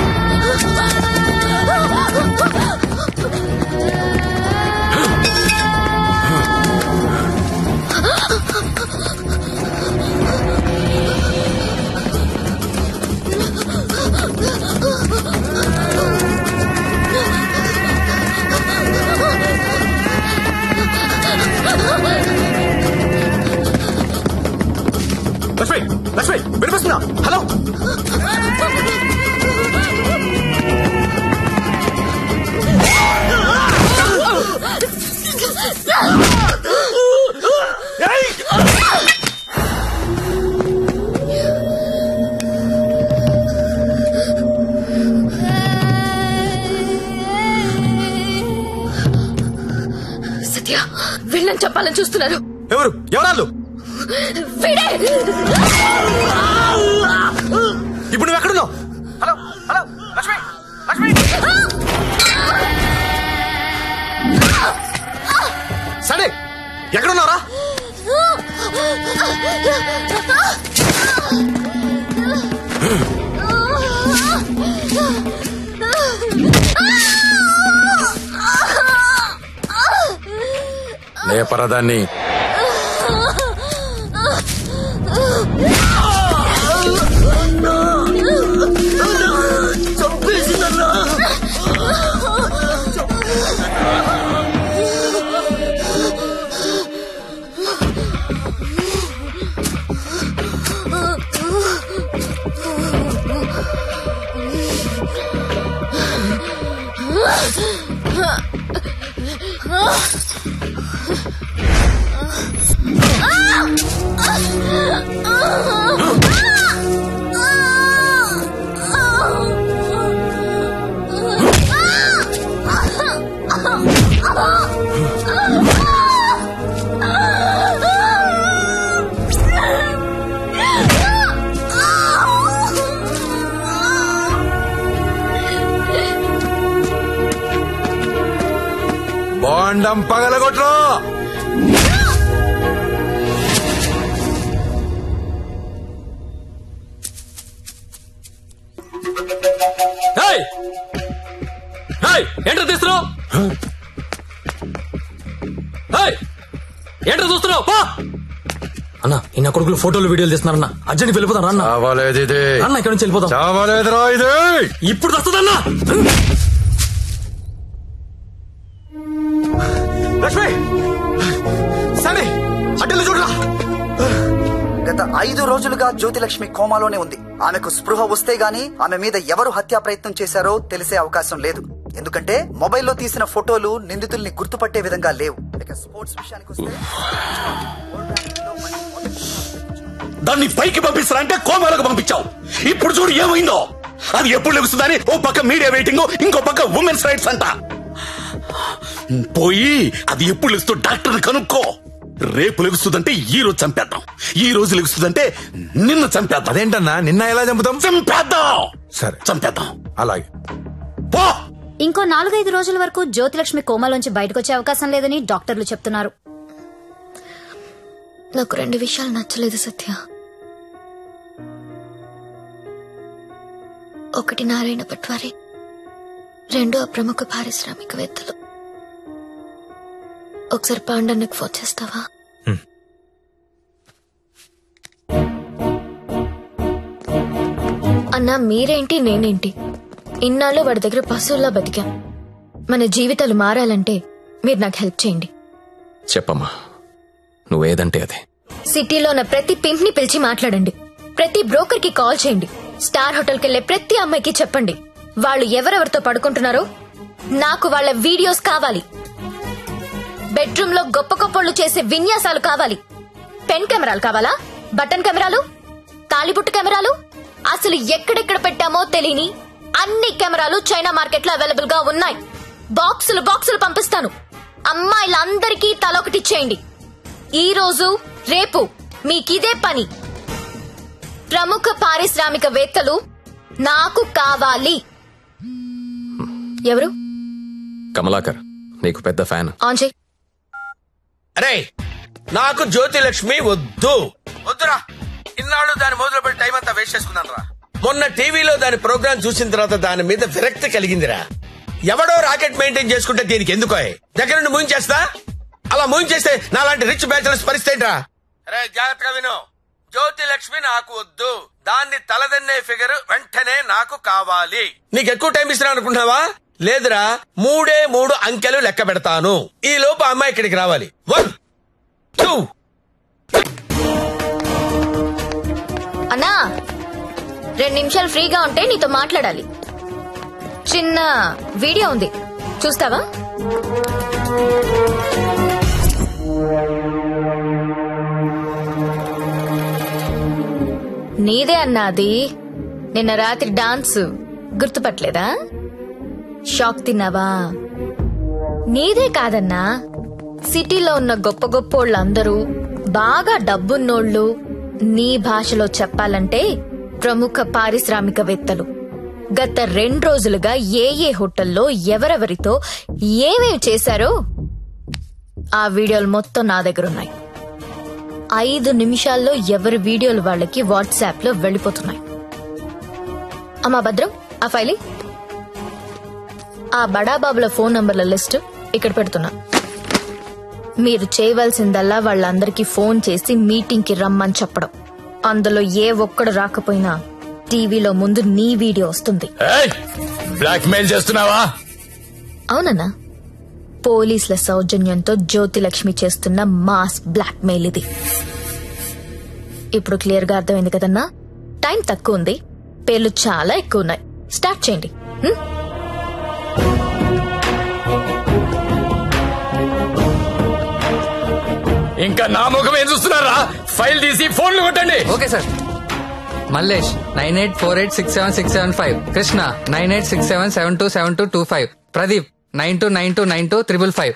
లక్ష్మి వినిపిస్తున్నా? హలో. సత్య, వీళ్ళని చెప్పాలని చూస్తున్నారు. ఎవరాళ్ళు? ఇప్పుడు నువ్వు ఎక్కడున్నావు? Hello hello Lakshmi, Lakshmi. సరే, ఎక్కడున్నారా? లేపరదాన్ని. బాండం పగలగొట్టు. ఏంటో తీస్తున్నావు? ఏంటో చూస్తున్నావు? అన్న ఇన్న కొడుకులు ఫోటోలు వీడియోలు తీస్తున్నారన్న. అర్జెంట్ వెళ్ళిపోతాను అన్న. అన్న ఇక్కడ నుంచి వెళ్ళిపోతాం. ఇప్పుడు వస్తుందన్నా. లక్ష్మి సరే అడ్డలు చూడరా. గత 5 రోజులుగా జ్యోతిలక్ష్మి కోమాలోనే ఉంది. ఆమెకు స్పృహ వస్తే గానీ ఆమె మీద ఎవరు హత్యా ప్రయత్నం చేశారో తెలిసే అవకాశం లేదు. ఎందుకంటే మొబైల్లో తీసిన ఫోటోలు నిందితుల్ని గుర్తుపట్టే విధంగా లేవు. ఇక స్పోర్ట్స్ విషయానికి వస్తే దాన్ని పైకి పంపిస్తారంటే కోమాలకు పంపించావు. ఇప్పుడు చూడు ఏమైందో. అది ఎప్పుడు లెగుస్తుందని ఓ పక్క మీడియా వెయిటింగ్, ఇంకో పక్క ఉమెన్స్ రైట్స్ అంట. పోయి అది ఎప్పుడు లెగుస్తూ డాక్టర్ని కనుక్కో. రేపు లెగుస్తుందంటే ఈ రోజు చంపేద్దాం, ఈ రోజు లెగుస్తుందంటే నిన్న చంపేద్దాం. అదేంటన్నా నిన్న ఎలా చంపుతాం? చంపేద్దాం. సరే చంపేద్దాం. అలాగే. పో. ఇంకో 4-5 రోజుల వరకు జ్యోతిలక్ష్మి కోమాలోంచి బయటకొచ్చే అవకాశం లేదని డాక్టర్లు చెప్తున్నారు. నాకు 2 విషయాలు నచ్చలేదు సత్య. ఒకటి నారాయణ పట్వారి, 2 ఆ ప్రముఖ పారిశ్రామికవేత్తలు. ఒకసారి పాండన్నకు ఫోన్ చేస్తావా? అన్నా మీరేంటి నేనేంటి, ఇన్నాళ్ళు వాడి దగ్గర పశువుల్లా బతికాం. మన జీవితాలు మారాలంటే మీరు నాకు హెల్ప్ చేయండి. చెప్పమ్మా, నువ్వేదంటే అదే. సిటీలో ఉన్న ప్రతి పింప్ ని పిలిచి మాట్లాడండి. ప్రతి బ్రోకర్ కి కాల్ చేయండి. స్టార్ హోటల్ కెళ్లే ప్రతి అమ్మాయికి చెప్పండి వాళ్ళు ఎవరెవరితో పడుకుంటున్నారో నాకు వాళ్ళ వీడియోస్ కావాలి. బెడ్రూమ్ లో గొప్ప గొప్పళ్ళు చేసే విన్యాసాలు కావాలి. పెన్ కెమెరాలు కావాలా? బటన్ కెమెరాలు, తాళిబుట్టు కెమెరాలు, అసలు ఎక్కడెక్కడ పెట్టామో తెలియని అన్ని కెమెరాలు చైనా మార్కెట్ లో అవైలబుల్ గా ఉన్నాయి. బాక్సులు బాక్సులు పంపిస్తాను. అమ్మాయిలందరికీ తలొకటిచ్చేయండి. ఈ రోజు రేపు మీకిదే పని. ప్రముఖ పారిశ్రామికవేత్తలు నాకు కావాలి. ఎవరు? కమలాకర్, నీకు పెద్ద ఫ్యాన్. ఆన్ చేయి. అరే నాకు జ్యోతిలక్ష్మి వద్దు. వద్దురా. ఇన్నాళ్ళు దాని మొదలు పెట్టి టైం అంతా వేస్ట్ చేసుకున్నాను రా. మొన్న టీవీలో దాని ప్రోగ్రామ్ చూసిన తర్వాత దాని మీద విరక్తి కలిగిందిరా. ఎవడో రాకెట్ మెయింటైన్ చేసుకుంటే దీనికి ఎందుకో దగ్గర నుండి మూయించేస్తా. అలా మూయించేస్తే నాలాంటి రిచ్ బ్యాచులర్స్ పరిస్థితి రా. అరే జాగ్రత్తగా విను. జ్యోతిలక్ష్మి నాకు వద్దు. దాన్ని తలదన్నే ఫిగర్ వెంటనే నాకు కావాలి. నీకు ఎక్కువ టైం ఇస్తున్నా అనుకుంటున్నావా? లేదురా, 3 అంకెలు లెక్క పెడతాను. ఈ లోపు అమ్మాయి ఇక్కడికి రావాలి. 1 2. అన్నా 2 నిమిషాలు ఫ్రీగా ఉంటే నీతో మాట్లాడాలి. చిన్న వీడియో ఉంది, చూస్తావా? నీదే అన్నాది. నిన్న రాత్రి డాన్స్ గుర్తుపట్టలేదా? షాక్ తిన్నావా? నీదే కాదన్నా, సిటీలో ఉన్న గొప్ప గొప్పోళ్ళందరూ బాగా డబ్బున్నోళ్ళు. నీ భాషలో చెప్పాలంటే ప్రముఖ పారిశ్రామికవేత్తలు గత 2 రోజులుగా ఏ హోటల్లో ఎవరెవరితో ఏమేమి చేశారో ఆ వీడియోలు మొత్తం నా దగ్గర ఉన్నాయి. 5 నిమిషాల్లో ఎవరి వీడియోలు వాళ్ళకి వాట్సాప్ లో వెళ్లిపోతున్నాయి. అమ్మా భద్రం, ఆ ఫైలి ఆ బడాబాబుల ఫోన్ నంబర్ల లిస్ట్ ఇక్కడ పెడుతున్నా. మీరు చేయవలసిందల్లా వాళ్ళందరికీ ఫోన్ చేసి మీటింగ్ కి రమ్మని చెప్పడం. అందులో ఏ ఒక్కడు రాకపోయినా టీవీలో ముందు నీ వీడియో వస్తుంది. బ్లాక్ మెయిల్ చేస్తున్నావా? అవునన్నా, పోలీసుల సౌజన్యంతో జ్యోతిలక్ష్మి చేస్తున్న మాస్ బ్లాక్ మెయిల్ ఇది. ఇప్పుడు క్లియర్ గా అర్థమైంది కదన్నా? టైం తక్కువ ఉంది, పేర్లు చాలా ఎక్కువ ఉన్నాయి. స్టార్ట్ చేయండి. ఇంకా నా ముఖం ఏం చూస్తున్నారా? ఫైల్ తీసి ఫోన్లు కొట్టండి. Okay sir. Mallesh 9848676775, Krishna 9867727225, Pradeep 92929255.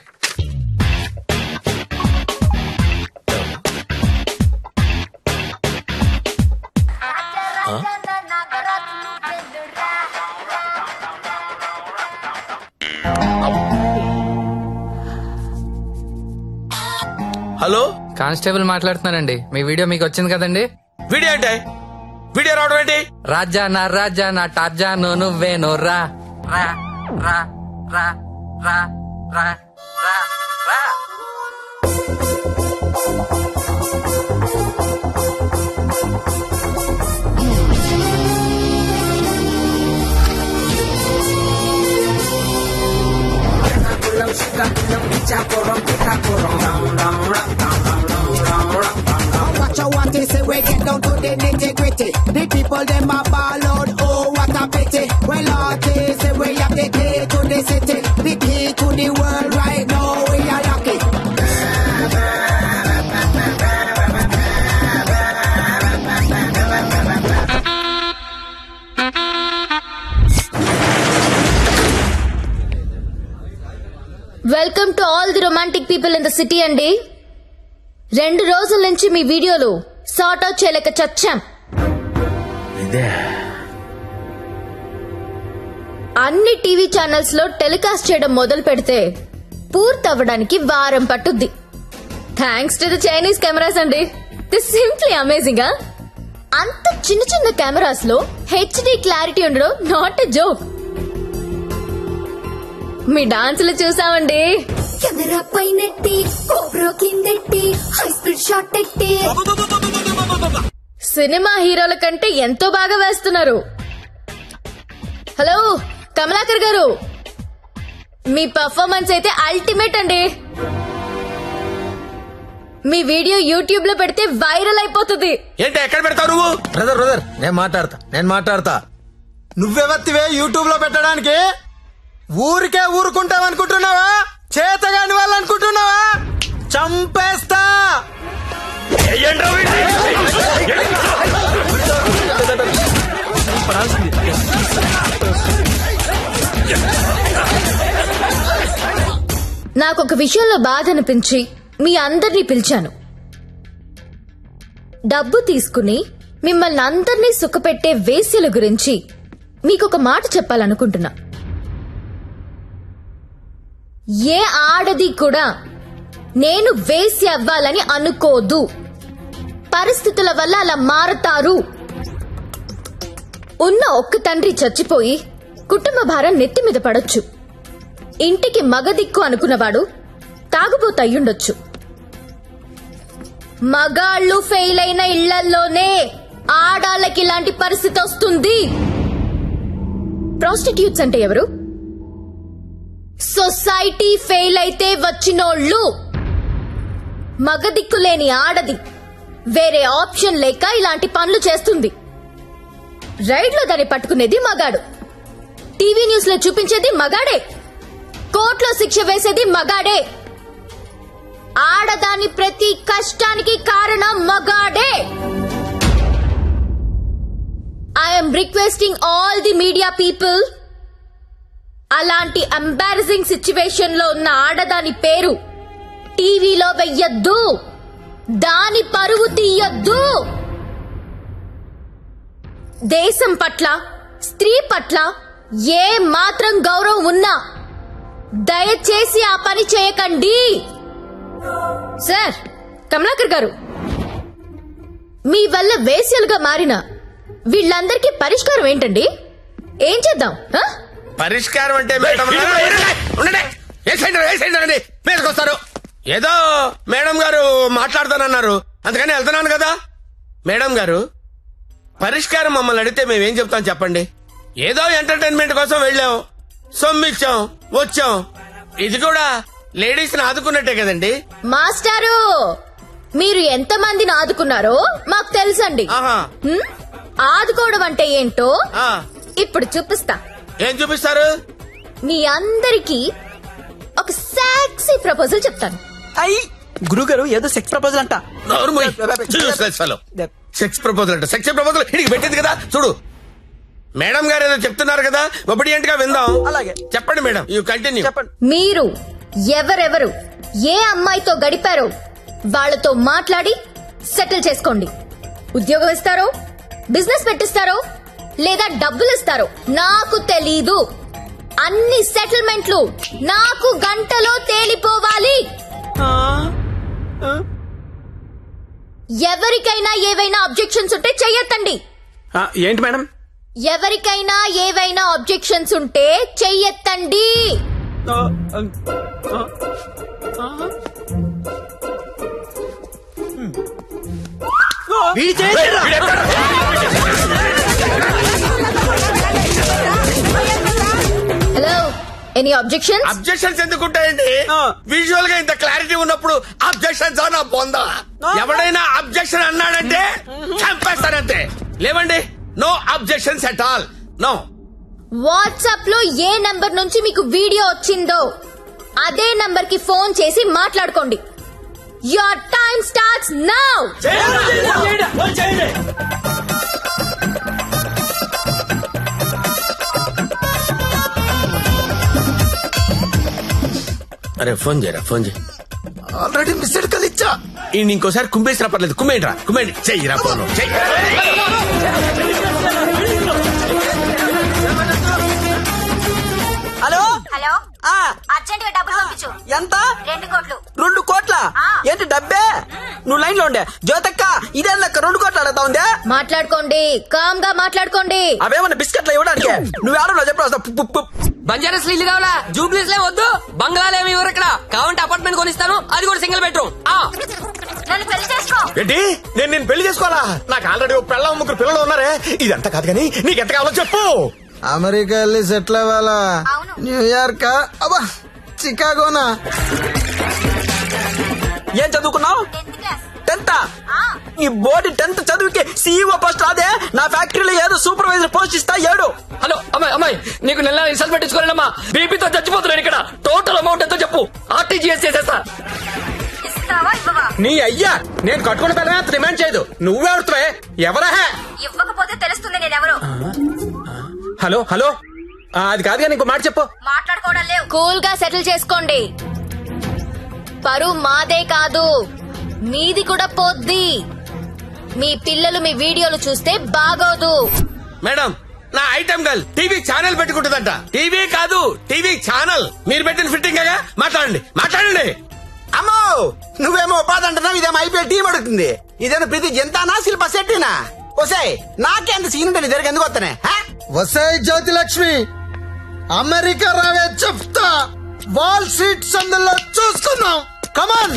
Hello, constable మాట్లాడుతున్నానండి. మీ వీడియో మీకు వచ్చింది కదండి. వీడియో అంటే వీడియో రావడం ఏంటి? రాజా నా టార్జాను నువ్వేను రా రా రా రా రా రా రా రా. Watch out what they say, we get down to the nitty-gritty. The people them a ball out, oh what a pity. Well artists say we have the key to the city, the key to the world right now, we are lucky. Welcome to all the romantic people in the city అండి. 2 రోజుల నుంచి మీ వీడియోలు sort out చేయలేక చచ్చాం. అన్ని TV channels లో telecast చేయడం మొదలు పెడితే పూర్తవ్వడానికి వారం పట్టుద్ది. Thanks to the Chinese cameras అండి. This simply amazing. అంత చిన్న చిన్న కెమెరాస్ లో హెచ్డి క్లారిటీ ఉండడం నాట్ ఎ జోక్. మీ డాన్సులు చూసామండి. కెమెరా పైనెట్టి కోబ్రో కిందెట్టి హై స్పీడ్ షాట్ ఎట్టి సినిమా హీరోల కంటే ఎంతో బాగా వేస్తున్నారు. హలో కమలాకర్ గారు, మీ పర్ఫార్మెన్స్ అయితే అల్టిమేట్ అండి. మీ వీడియో యూట్యూబ్ లో పెడితే వైరల్ అయిపోతుంది. ఏంటి ఎక్కడ పెడతావు నువ్వు? బ్రదర్ నేను మాట్లాడతా. నువ్వెవత్తివే యూట్యూబ్ లో పెట్టడానికి? ఊరికే ఊరుకుంటావనుకుంటున్నావా? చేతగాని వాళ్ళు అనుకుంటున్నావా? చంపేస్తా. నాకొక విషయంలో బాధ అనిపించి మీ అందరినీ పిలిచాను. డబ్బు తీసుకుని మిమ్మల్ని అందరినీ సుఖపెట్టే వేశ్యల గురించి మీకొక మాట చెప్పాలనుకుంటున్నా. ఏ ఆడది కూడా నేను వేశ్య అవ్వాలని అనుకోదు. పరిస్థితుల వల్ల అలా మారతారు. ఉన్న ఒక్క తండ్రి చచ్చిపోయి కుటుంబ భారం నెత్తి మీద పడొచ్చు. ఇంటికి మగదిక్కు అనుకున్నవాడు తాగుబోతు అయ్యుండొచ్చు. మగాళ్ళు ఫెయిల్ అయిన ఇళ్లల్లోనే ఆడాళ్ళకి ఇలాంటి పరిస్థితి వస్తుంది. ప్రాస్టిట్యూట్స్ అంటే ఎవరు? సొసైటీ ఫెయిల్ అయితే వచ్చినోళ్ళు. మగదిక్కులేని ఆడది వేరే ఆప్షన్ లేక ఇలాంటి పనులు చేస్తుంది. రైడ్ లో దాన్ని పట్టుకునేది మగాడు, టీవీ న్యూస్ లో చూపించేది మగాడే, కోర్టులో శిక్ష వేసేది మగాడే. ఆడదాని ప్రతి కష్టానికి కారణం మగాడే. I'm requesting all the media people, అలాంటి ఎంబారసింగ్ సిచ్యువేషన్ లో ఉన్న ఆడదాని పేరు టీవీలో వెయ్యొద్దు. దాని పరువు తీయొద్దు. దేశం పట్ల స్త్రీ పట్ల ఏ మాత్రం గౌరవం ఉన్నా దయచేసి ఆ పని చేయకండి. సార్ కమలాకర్ గారు, మీ వల్ల వేశ్యలుగా మారిన వీళ్ళందరికీ పరిష్కారం ఏంటండి? ఏం చేద్దాం? పరిష్కారం అంటే మీదకొస్తారు. ఏదో మేడం గారు మాట్లాడతానన్నారు, అందుకని వెళ్తున్నాను కదా. మేడం గారు, పరిష్కారం మమ్మల్ని అడిగితే మేమేం చెప్తాం చెప్పండి? ఏదో ఎంటర్టైన్మెంట్ కోసం వెళ్ళాం, సొమ్మిచ్చాం, వచ్చాం. ఇది కూడా లేడీస్ ని ఆదుకున్నట్టే కదండి. మాస్టారు, మీరు ఎంత మందిని ఆదుకున్నారో మాకు తెలుసండి. ఆదుకోవడం అంటే ఏంటో ఇప్పుడు చూపిస్తా. ఏం చూపిస్తారు? మీ అందరికీ ఒక సెక్సీ ప్రపోజల్ చెప్తాను. గురుగారు ఏదో సెక్స్ ప్రపోజల్ అంట. సెక్స్ ప్రపోజల్ అంట. సెక్స్ ప్రపోజల్ ఇడికి పెట్టింది కదా చూడు. మేడం గారు ఏదో చెప్తున్నారు కదా, ఒబిడియంట్ గా విందాం. అలాగే చెప్పండి మేడం, యూ కంటిన్యూ. మీరు ఎవరెవరు ఏ అమ్మాయితో గడిపారో వాళ్లతో మాట్లాడి సెటిల్ చేసుకోండి. ఉద్యోగం ఇస్తారో, బిజినెస్ పెట్టిస్తారో, లేదా డబ్బులు ఇస్తారో నాకు తెలీదు. అన్ని సెటిల్మెంట్లు నాకు గంటలో తేలిపోవాలి. ఎవరికైనా ఏవైనా అబ్జెక్షన్స్ ఉంటే చెయ్యొద్దండి. ఏంటి మేడం? ఎవరికైనా ఏవైనా అబ్జెక్షన్స్ ఉంటే చెయ్యొద్దండి. హలో, ఎనీ అబ్జెక్షన్స్? అబ్జెక్షన్స్ ఎందుకుంటాయండి? విజువల్ గా ఇంత క్లారిటీ ఉన్నప్పుడు అబ్జెక్షన్స్ నా బొందా. ఎవడైనా అబ్జెక్షన్ అన్నాడంటే చంపేస్తానంతే. లేవండి, no objections at all. No. WhatsApp లో ఏ నంబర్ నుంచి మీకు వీడియో వచ్చిందో అదే నంబర్ కి ఫోన్ చేసి మాట్లాడుకోండి. Your time starts now. అరే ఫోన్ చేయరా, ఫోన్ చేయి. ఆల్రెడీ మిస్డ్ కాల్ ఇచ్చా. ఇంకోసారి కుమ్మేసినా పర్లేదు, కుమ్మేంట్రా, కుమ్మేండి. చెయ్యిరా ఫోన్, చెయ్యి. హలో హలో, అర్జెంట్ గా డబ్బులు పంపించు. ఎంత? 2 కోట్లు. 2 కోట్ల? ఏంటి డబ్బే? నువ్వు లైన్ లో ఉండే జ్యోతక్క, ఇదే లెక్క 2 కోట్లు అడుగుతా ఉందే. మాట్లాడుకోండి, కామ్ గా మాట్లాడుకోండి. అవేమన్నా బిస్కెట్లు ఇవ్వడానికి నువ్వు ఆడో చెప్పు. బంజారాస్ ఇల్లు కావాలా? జూబ్లీస్ లే వద్దు. బంగ్లాలేమి ఎవరు ఇక్కడ కావాలంటే అపార్ట్మెంట్ కొనిస్తాను, అది కూడా సింగిల్ బెడ్రూమ్. నన్ను పెళ్లి చేసుకో. ఏంటి? నేను పెళ్లి చేసుకోవాలా? నాకు ఆల్రెడీ 3 పిల్లలు ఉన్నారే. ఇదంతా కాదు కానీ నీకెంత కావాలో చెప్పు. అమెరికా వెళ్ళి సెటిల్ అవ్వాలా? న్యూయార్క్? అబ్బా, చికాగోనా? ఏం చదువుకున్నావు? 10th. ఈ బోర్డు 10th చదువుకి CEO పోస్ట్ రాదే. నా ఫ్యాక్టరీలో ఏదో సూపర్వైజర్ పోస్ట్ ఇస్తా. 7. హలో అమ్మాయి, నీకు నెల రిసల్ట్ పెట్టించుకోలేనమ్మా. బీపీతో చచ్చిపోతున్నాను ఇక్కడ. టోటల్ అమౌంట్ ఎంతో చెప్పు, RTGS చేసేస్తా. నీ అయ్యా, నేను కట్టుకున్న పిల్లమే డిమాండ్ చేయదు. నువ్వెవరుతావే? ఎవరా? ఇవ్వకపోతే తెలుస్తుంది నేనెవరు. హలో హలో, అది కాదు కానీ ఇంకో మాట చెప్పు. మాట్లాడుకోవడం లేవు. కూల్ గా సెటిల్ చేసుకోండి. పరువు మాదే కాదు, మీది కూడా పోద్ది. మీ పిల్లలు మీ వీడియోలు చూస్తే బాగోదు. మేడం, నా ఐటమ్ గర్ల్ టీవీ ఛానల్ పెట్టుకుంటుందంట. టీవీ కాదు, టీవీ ఛానల్. మీరు పెట్టిన ఫిట్టింగ్ గా మాట్లాడండి. అమ్మో, నువ్వేమో ఉపాధి అంటున్నావు, ఇదేమో ఐపీఎల్ టీం అడుగుతుంది. ఇదేమో ప్రతి జంతానా శిల్ప శెట్టినా? వసే, నాకేంత సీన్ ఉంటుంది దగ్గర ఎందుకు వస్తానే? వసే జ్యోతి లక్ష్మి, అమెరికా రావే చెప్తా. వాల్ స్ట్రీట్ సందులో చూసుకుందాం. కమాన్.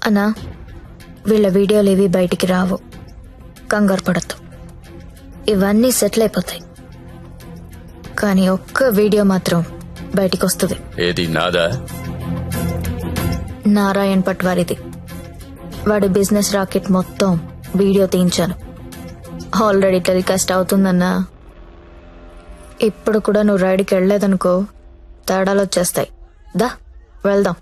అన్నా, వీళ్ళ వీడియోలు ఏవి బయటికి రావు, కంగారు పడద్దు. ఇవన్నీ సెటిల్ అయిపోతాయి. కానీ ఒక్క వీడియో మాత్రం బయటికి వస్తుంది. ఏది నాదా? నారాయణ్ పట్వారిది. వాడి బిజినెస్ రాకెట్ మొత్తం వీడియో తీయించాను. ఆల్రెడీ టెలికాస్ట్ అవుతుందన్నా. ఇప్పుడు కూడా నువ్వు రైడ్కి వెళ్ళలేదనుకో, తేడాలు వచ్చేస్తాయి. దా వెళ్దాం.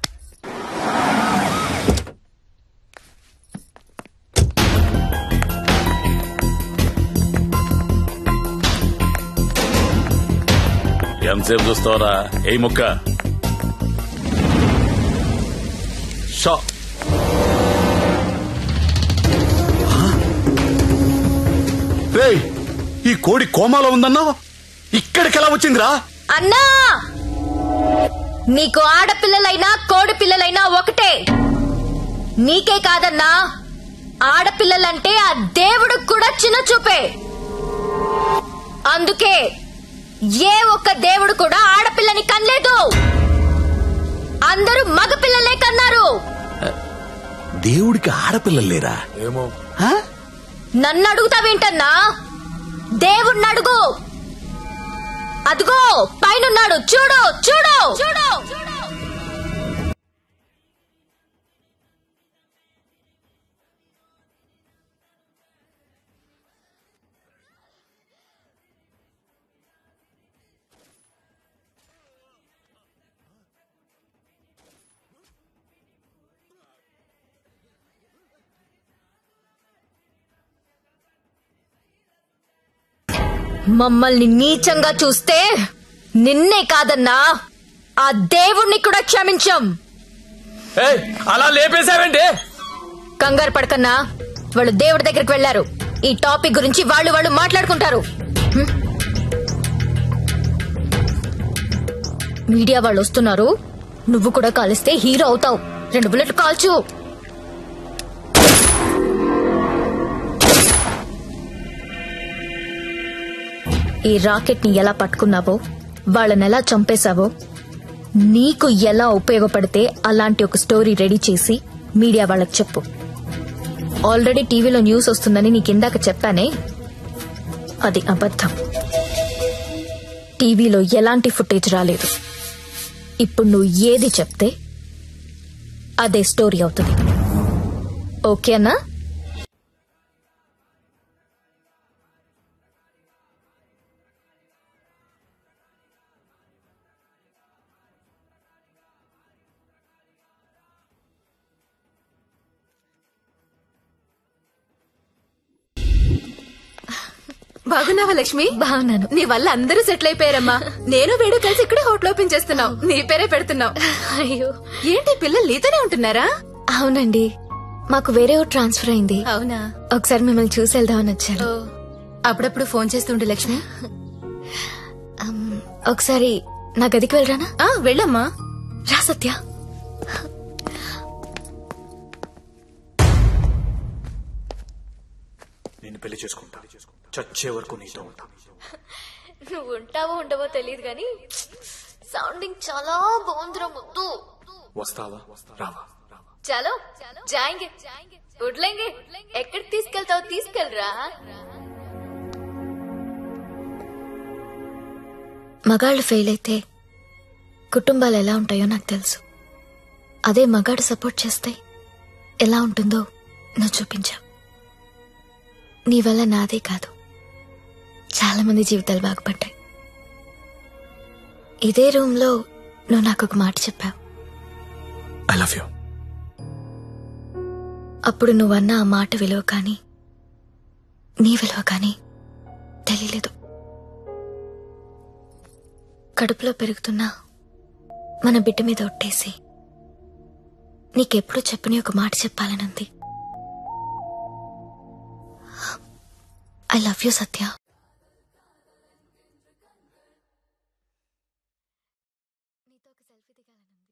ఎంతసేపు చూస్తావరా? ఏ ముక్క షా. రేయ్, ఈ కోడి కోమాలో ఉందన్నావు, ఇక్కడికి ఎలా వచ్చిందిరా? అన్నా, నీకు ఆడపిల్లలైనా కోడి పిల్లలైనా ఒకటే. నీకే కాదన్నా, ఆడపిల్లలంటే ఆ దేవుడికి కూడా చిన్న చూపే. అందుకే ఏ ఒక్క దేవుడు కూడా ఆడపిల్లని కనలేదు. అందరూ మగపిల్లలే కన్నారు. దేవుడికి ఆడపిల్లలు లేరా? ఏమో. నన్ను అడుగుతావేంటన్నా? దేవుణ్ణి అడుగు. అదిగో పైనున్నాడు, చూడు చూడు చూడు. మమ్మల్ని నీచంగా చూస్తే నిన్నే కాదన్నా, ఆ దేవుణ్ణి కూడా క్షమించం. అలా లేపేశావేంటి? కంగారు పడకన్నా, వాళ్ళు దేవుడి దగ్గరికి వెళ్లారు. ఈ టాపిక్ గురించి వాళ్ళు మాట్లాడుకుంటారు. మీడియా వాళ్ళు వస్తున్నారు. నువ్వు కూడా కాలిస్తే హీరో అవుతావు. 2 బుల్లెట్లు కాల్చు. ఈ రాకెట్ ని ఎలా పట్టుకున్నావో, వాళ్ళని ఎలా చంపేశావో, నీకు ఎలా ఉపయోగపడితే అలాంటి ఒక స్టోరీ రెడీ చేసి మీడియా వాళ్ళకి చెప్పు. ఆల్రెడీ టీవీలో న్యూస్ వస్తుందని నీకిందాక చెప్పానే, అది అబద్ధం. టీవీలో ఎలాంటి ఫుటేజ్ రాలేదు. ఇప్పుడు నువ్వు ఏది చెప్తే అదే స్టోరీ అవుతుంది. ఓకేనా? బాగున్నావా లక్ష్మి? బాగున్నాను. నీ వల్ల అందరూ సెటిల్ అయిపోయారమ్మా. నేను వీడు కలిసి ఇక్కడే హోటల్ ఓపెన్ చేస్తున్నావు. నీ పేరే పెడుతున్నావు. అయ్యో, ఏంటి పిల్లలు నీతోనే ఉంటున్నారా? అవునండి, మాకు వేరే ఊరు ట్రాన్స్ఫర్ అయింది. అవునా? ఒకసారి మిమ్మల్ని చూసి వెళ్దామని వచ్చాను. అప్పుడప్పుడు ఫోన్ చేస్తుండే లక్ష్మి. ఒకసారి నా గదికి వెళ్ళరానా? వెళ్ళమ్మా. రా సత్య. నేను పెళ్లి చేసుకుంటా. చచ్చే వరకు నీతో ఉంటా. నువ్వు ఉంటావో ఉండవో తెలియదు గాని సౌండింగ్ చాలా బాగుందిరా ముద్దు. వస్తావా రావా? చలో జాయింగే ఉడ్లేంగే. ఎక్కడికి తీసుకెళ్తావు? తీసుకెళ్ళరా. మగాళ్ళు ఫెయిల్ అయితే కుటుంబాలు ఎలా ఉంటాయో నాకు తెలుసు. అదే మగాడు సపోర్ట్ చేస్తే ఎలా ఉంటుందో నువ్వు చూపించావు. నీ వల్ల నాదే కాదు, చాలా మంది జీవితాలు బాగుపడ్డాయి. ఇదే రూమ్ లో నువ్వు నాకు ఒక మాట చెప్పావు. I love you. అప్పుడు నువ్వన్న ఆ మాట విలువ కానీ నీ విలువ కానీ తెలియలేదు. కడుపులో పెరుగుతున్నా మన బిడ్డ మీద ఒట్టేసి నీకెప్పుడు చెప్పని ఒక మాట చెప్పాలనుంది. ఐ లవ్ యూ సత్య. నీతో ఒక సెల్ఫీ దిగాలనుంది.